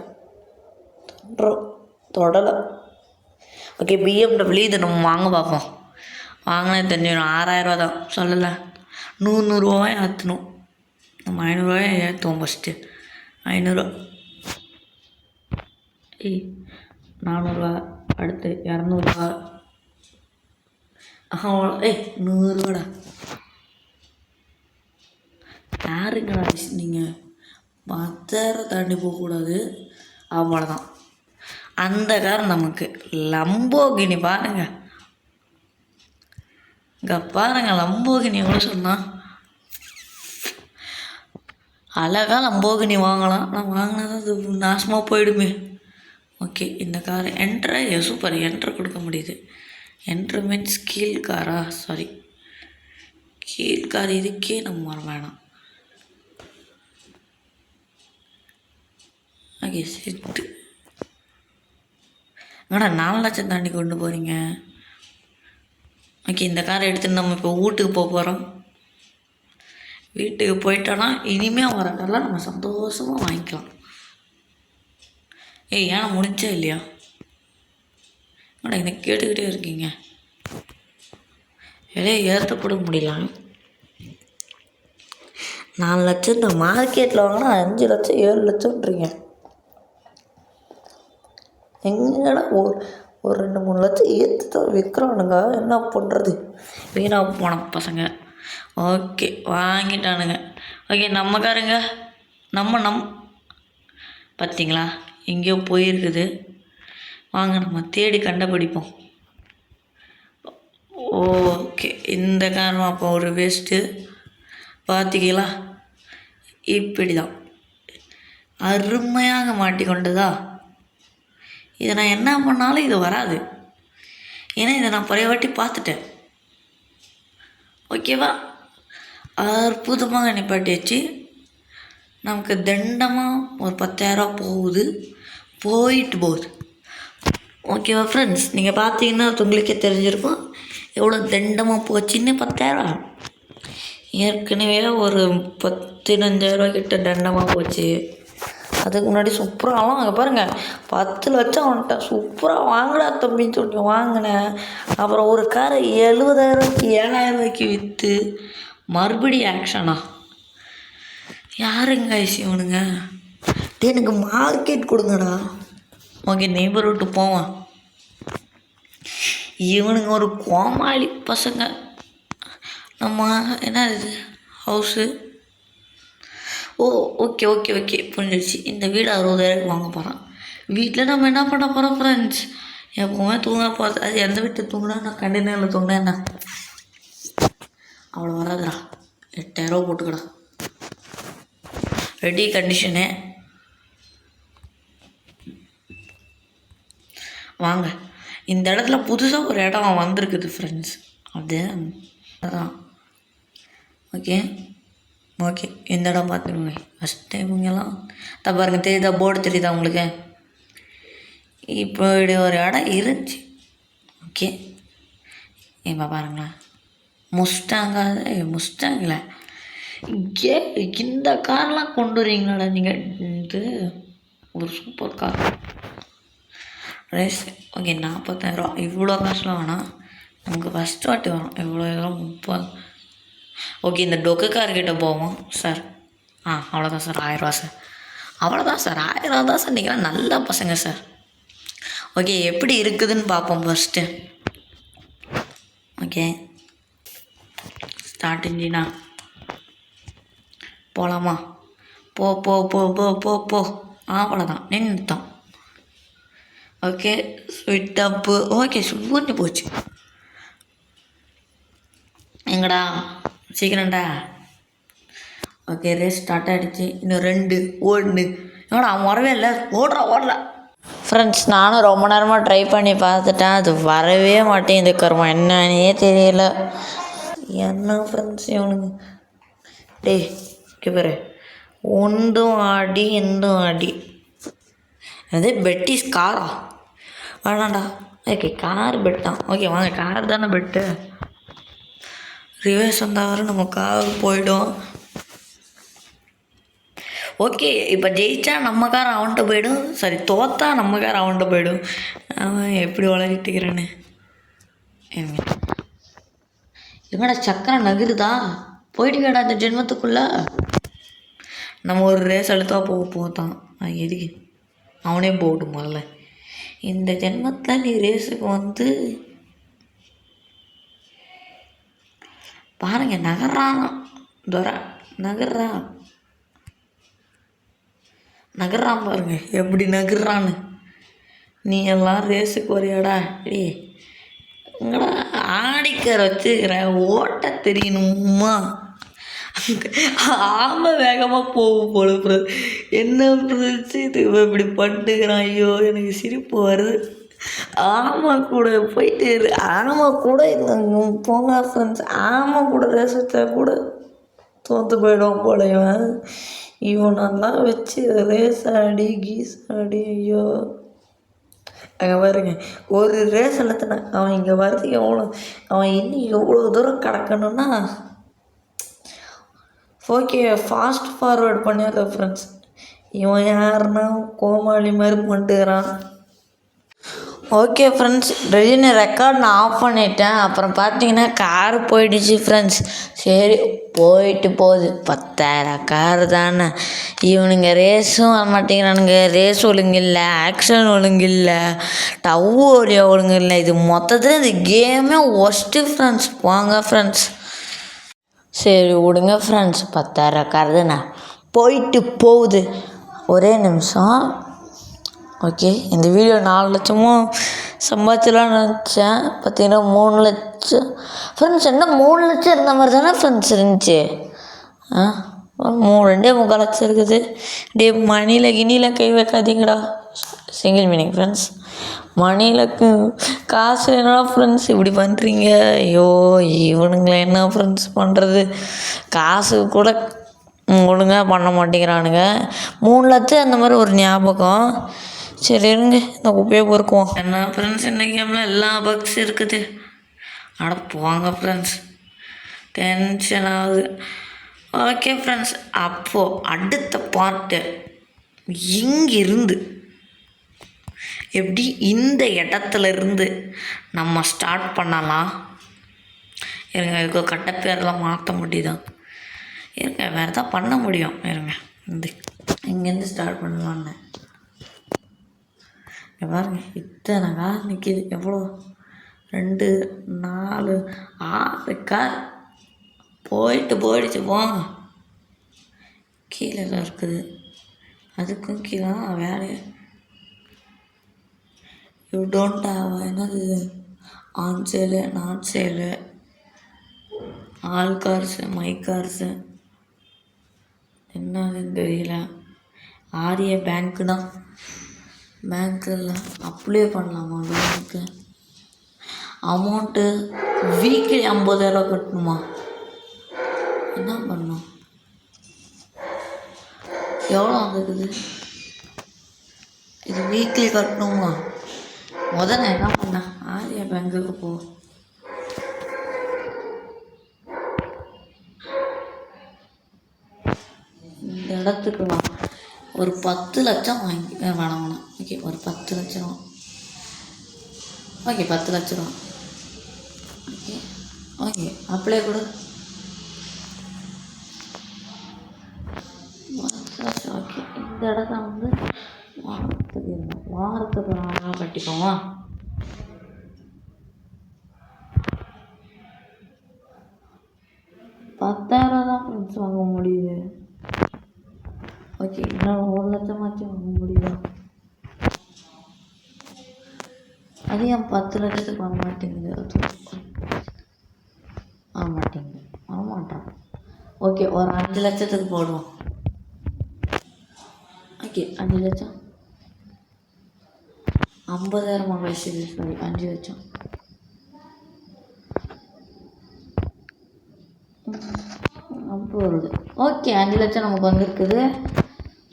தொடலை. ஓகே பிஎம்டபிள்யூ இதை நம்ம வாங்க பார்ப்போம். வாங்கினது தெரிஞ்சிடும். 6,000 தான் சொல்லலை. 100 ஏற்றணும். நம்ம 500 ஏற்றுவோம் ஃபஸ்ட்டு. 500 400 அடுத்து 200 100 யாருங்கடா நீங்கள் 10,000 தாண்டி போகக்கூடாது. அவ்வளோதான். அந்த கார் நமக்கு லம்போகினி பாருங்கள். இங்கே பாருங்கள் லம்போகினி எவ்வளோ சொன்னால் அழகாக லம்போகினி வாங்கலாம். நான் வாங்கினது அது நாசமாக போயிடுமே. ஓகே இந்த கார் என்ட்ரு சூப்பர் என்ட்ரு கொடுக்க முடியுது. என்ட்ரு மீன்ஸ் கீழ் காரா? சாரி கீழ் கார். இதுக்கே நம்ம வர வேணாம். Okay set. என்னடா 4 லட்சம் தாண்டி கொண்டு போகிறீங்க? ஓகே இந்த காரை எடுத்துகிட்டு நம்ம இப்போ வீட்டுக்கு போக போகிறோம். வீட்டுக்கு போயிட்டோன்னா இனிமேல் வர காரெலாம் நம்ம சந்தோஷமாக வாங்கிக்கலாம். ஏன்னா முடிஞ்சா இல்லையா? எனக்கு கேட்டுக்கிட்டே இருக்கீங்க. விலையை ஏற்றப்பட முடியலாம். 4 லட்சம் இந்த மார்க்கெட்டில் வாங்கினா 5 லட்சம் 7 லட்சம்ன்றீங்க. எங்கடா ஒரு 2-3 லட்சம் ஏற்று தான் விற்கிறானுங்க. என்ன பண்ணுறது? வீணாக போன பசங்க. ஓகே வாங்கிட்டானுங்க. ஓகே நம்ம காருங்க நம்ம பார்த்தீங்களா எங்கேயோ போயிருக்குது. வாங்க நம்ம தேடி கண்டுபிடிப்போம். ஓகே இந்த காரணம் அப்போ ஒரு வேஸ்ட்டு. பார்த்திங்களா இப்படி தான் அருமையாக மாட்டிக்கொண்டதா. இதை நான் என்ன பண்ணாலும் இது வராது. ஏன்னா இதை நான் பழைய வாட்டி பார்த்துட்டேன். ஓகேவா? அற்புதமாக நிப்பாட்டியாச்சு. நமக்கு தண்டமாக ஒரு 10,000 போகுது. ஓகேவா ஃப்ரெண்ட்ஸ், நீங்கள் பார்த்தீங்கன்னா உங்களுக்கே தெரிஞ்சிருக்கும் எவ்வளோ தண்டமாக போச்சுன்னு. 10,000 ஏற்கனவே ஒரு 15,000 கிட்ட தண்டமாக போச்சு. அதுக்கு முன்னாடி சூப்பராகலாம் அங்கே பாருங்கள் 10 லட்சம் வந்துட்டேன். சூப்பராக வாங்கடா தம்பின்னு சொல்லி வாங்கினேன். அப்புறம் ஒரு காரை 70,000 7,000 விற்று மறுபடியும் ஆக்ஷனா. யாருங்க இவனுங்க? எனக்கு மார்க்கெட் கொடுங்கடா. ஓகே, நெய்பர்ஹுட்டு போவான். இவனுங்க ஒரு கோமாளி பசங்க. நம்ம என்ன இது ஹவுஸு? ஓகே புரிஞ்சிடுச்சு. இந்த வீடு 60,000 வாங்க போகிறான். வீட்டில் நம்ம என்ன பண்ண போகிறோம் ஃப்ரெண்ட்ஸ்? எப்போவுமே தூங்க போகிறது. அது எந்த வீட்டில் தூங்கினா நான் கண்டெய்னரில் தூங்கினேன் என்ன அவ்வளோ வராதுடா. 8,000 போட்டுக்கடா. Ready condition. வாங்க, இந்த இடத்துல புதுசாக ஒரு இடம் வந்திருக்குது ஃப்ரெண்ட்ஸ். அதான் ஓகே இந்த இடம் பார்த்துக்கோங்க. ஃபஸ்ட் டைம் இங்கெல்லாம் பாருங்க, தெரியுதா? போர்டு தெரியுதா உங்களுக்கு? இப்போ இப்படி ஒரு இடம் இருந்துச்சு. ஓகே, இப்போ பாருங்களேன், முஸ்டாங்கில் இங்கே இந்த கார்லாம் கொண்டு வரீங்களாடா நீங்கள்? இது ஒரு சூப்பர் கார் ரேஸ். ஓகே, 40,000. இவ்வளோ காசுலாம் வேணாம், நமக்கு ஃபஸ்ட் வாட்டி வரும். இவ்வளோ 30. ஓகே, இந்த டொக்கு கார்கிட்ட போவோம் சார். அவ்வளோதான் சார், 1000 சார். அவ்வளோதான் சார், 1000 தான் சார். நீங்களாம் நல்ல பசங்க சார். ஓகே, எப்படி இருக்குதுன்னு பார்ப்போம் ஃபஸ்ட்டு. ஓகே, ஸ்டார்ட் இன்ஜினா போகலாமா? போ போ போ போ போ போ அவ்வளோதான், நின்றுட்டோம். ஓகே, ஸ்விட் அப்பு. ஓகே, சுண்ணி போச்சு. எங்கடா சீக்கிரம்டா. ஓகே, ரேஸ் ஸ்டார்ட் ஆகிடுச்சு. இன்னும் 2 1. என்னடா அவன் வரவே இல்லை. ஓடுறா ஃப்ரெண்ட்ஸ். நானும் ரொம்ப நேரமாக ட்ரை பண்ணி பார்த்துட்டேன், அது வரவே மாட்டேங்குது. கருமா என்னன்னே தெரியல. என்ன ஃப்ரெண்ட்ஸ் இவனுங்க? டேய் பாரு, ஒன்றும் ஆடி இன்னும் ஆடி. அதே பெட்டிஸ் காரா? வேணாண்டா. ஓகே, கார் பெட்டான். ஓகே வாங்க, கார் தானே பெட்டு. ரிவர்ஸ் வந்தால் வர நம்ம கார் போயிடும். ஓகே, இப்போ ஜெயிச்சா நம்ம கார் அவன்கிட்ட போயிடும். சரி, தோத்தா நம்ம கார் அவன்கிட்ட போயிடும். அவன் எப்படி வளர்கிட்டுக்கிறேன்னு. எங்கடா சக்கரம் நகருதா? போயிட்டுக்கடா இந்த ஜென்மத்துக்குள்ளே. நம்ம ஒரு ரேஸ் அழுத்தா போத்தான். எதுக்கு அவனே போகட்டும் முதல்ல. இந்த ஜென்மத்தில் நீ ரேஸுக்கு வந்து பாருங்க, நகர்றான் நகர்றான் பாருங்க எப்படி நகர்றான்னு. நீ எல்லாம் ரேஸுக்கு வரையாடா? எங்கடா ஆடிக்கரை வச்சுக்கிற? ஓட்ட தெரியணுமா? வேகமாக போகும் போல. என்ன பிரச்சு இது இப்படி பட்டுக்கிறான்? ஐயோ, எனக்கு சிரிப்பு வருது. கூட போயிட்டு கூட போங்க ஃப்ரெண்ட்ஸ். கூட ரேஸ் வச்சா கூட தோற்று போயிடும் போல. இவனெல்லாம் வச்சு ரேஸ் ஆடி கீஸ் ஆடி. ஐயோ, அங்கே பாருங்க, ஒரு ரேஸ் எழுத்துனேன். அவன் இங்கே வரதுக்கு அவன் இன்னும் எவ்வளோ தூரம் கிடக்கணும்னா. ஓகே, ஃபாஸ்ட் ஃபார்வேர்ட் பண்ணிடுற ஃப்ரெண்ட்ஸ். இவன் யாருன்னா கோமாளி மாதிரி பண்ணிட்டுக்கிறான். ஓகே ஃப்ரெண்ட்ஸ், ரெடின்னு ரெக்கார்ட் நான் ஆஃப் பண்ணிட்டேன். அப்புறம் பார்த்தீங்கன்னா கார் போயிடுச்சு ஃப்ரெண்ட்ஸ். சரி, போயிட்டு போகுது. 10,000 கார் தானே. இவனுங்க ரேஸும் வர மாட்டேங்கிறானுங்க. ரேஸ் ஒழுங்கு இல்லை, ஆக்ஷன் ஒழுங்கு இல்லை, டவ்வோடைய ஒழுங்கு இல்லை. இது மொத்தத்தில் இந்த கேமே ஒஸ்ட்டு ஃப்ரெண்ட்ஸ். வாங்க ஃப்ரெண்ட்ஸ். சரி விடுங்க ஃப்ரெண்ட்ஸ், 10,000 கார் தானே, போயிட்டு போகுது. ஒரே நிமிஷம். ஓகே, இந்த வீடியோ 4 லட்சமும் சம்பாதிச்சலான்னு நினச்சேன். பார்த்தீங்கன்னா 3 லட்சம் ஃப்ரெண்ட்ஸ். என்ன 3 லட்சம் இருந்த மாதிரி தானே ஃப்ரெண்ட்ஸ் இருந்துச்சு. 2.25 லட்சம் இருக்குது. மணியில் கிணியில் கை வைக்காதீங்கடா. Single meaning friends. மணியில் காசு என்னடா ஃப்ரெண்ட்ஸ் இப்படி பண்ணுறீங்க? ஐயோ, இவனுங்களை என்ன ஃப்ரெண்ட்ஸ் பண்ணுறது? காசு கூட ஒழுங்காக பண்ண மாட்டேங்கிறானுங்க. 3 லட்சம் அந்த மாதிரி ஒரு ஞாபகம். சரி இருங்க, இந்த குப்பையை பொறுக்குவோம். என்ன ஃப்ரெண்ட்ஸ், இந்த கேமில் எல்லா பக்ஸ் இருக்குது. அட போங்க ஃப்ரெண்ட்ஸ், டென்ஷன் ஆகுது. ஓகே ஃப்ரெண்ட்ஸ், அப்போது அடுத்த பார்ட்டு இங்கிருந்து எப்படி இந்த இடத்துல இருந்து நம்ம ஸ்டார்ட் பண்ணலாம். இருங்க, இதுக்கு கட்ட பேரெல்லாம் மாற்ற முடியுதா? இருங்க, வேறு எதாவது பண்ண முடியும். இருங்க, இங்கேருந்து ஸ்டார்ட் பண்ணலான்னு பாருங்க. இத்தனை கார் நிற்கிது. எவ்வளோ? 2 4 6 கார் போயிடுச்சு. போங்க, கீழே தான் இருக்குது. அதுக்கும் கீழே தான் வேறு. யூ டோன்ட் ஹாவ் என்னது ஆன் சேலு, நான் சேலு, ஆல் கார்ஸு, மை கார்ஸு, என்னதுன்னு தெரியல. ஆரிய பேங்க்கு தான். பேங்க்கில் அப்ளை பண்ணலாமா லோனுக்கு? அமௌண்ட்டு வீக்லி 50,000 கட்டணுமா? என்ன பண்ணணும்? எவ்வளோ வந்துருக்குது? இது வீக்லி கட்டணுமா? முதல்ல என்ன பண்ணேன், ஆரிய பேங்க்குக்கு போ. இந்த இடத்துக்கு வா. ஒரு 10 லட்சம் வேணாம். ஓகே, ஒரு 10 லட்சம். ஓகே, 10 லட்ச ரூபா. ஓகே ஓகே, அப்ளை கொடு. 10 லட்சம். ஓகே, இந்த இடத்த வந்து வாரத்துக்கு நான் கட்டிப்போமா? $10,000 தான் ஃப்ரெண்ட்ஸ் வாங்க முடியுது. ஓகே, இன்னும் 1 லட்சமாச்சும் வாங்க முடியுதா? அது ஏன் 10 லட்சத்துக்கு வாங்க மாட்டேங்குது? வரமாட்டான். ஓகே, ஒரு 5 லட்சத்துக்கு போடுவோம். ஓகே, 5 லட்சம். 50,000 வயசு. சாரி, 5 லட்சம். அப்போ வருது. ஓகே, 5 லட்சம் நமக்கு வந்திருக்குது.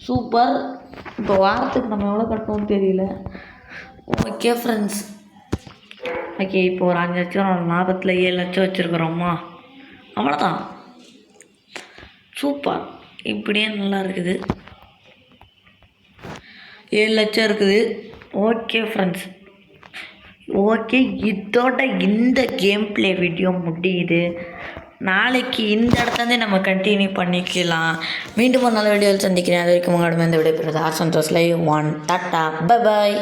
சூப்பர். இப்போ வாரத்துக்கு நம்ம எவ்வளோ கட்டணும்னு தெரியல. ஓகே ஃப்ரெண்ட்ஸ், ஓகே, இப்போ ஒரு 5 லட்சம் லாபத்தில் 7 லட்சம் வச்சுருக்குறோமா? அவ்வளோதான். சூப்பர். இப்படியே நல்லா இருக்குது. 7 லட்சம் இருக்குது. ஓகே ஃப்ரெண்ட்ஸ், ஓகே, இதோட இந்த கேம் ப்ளே வீடியோ முடியுது. நாளைக்கு இந்த இடத்துலேருந்தே நம்ம கண்டினியூ பண்ணிக்கலாம். மீண்டும் ஒரு நல்ல வீடியோவில் சந்திக்கிறேன். அது வரைக்கும் உங்களிடம் இந்த விடைபெறுவது R Santhosh live 1. Tata, bye பாய்.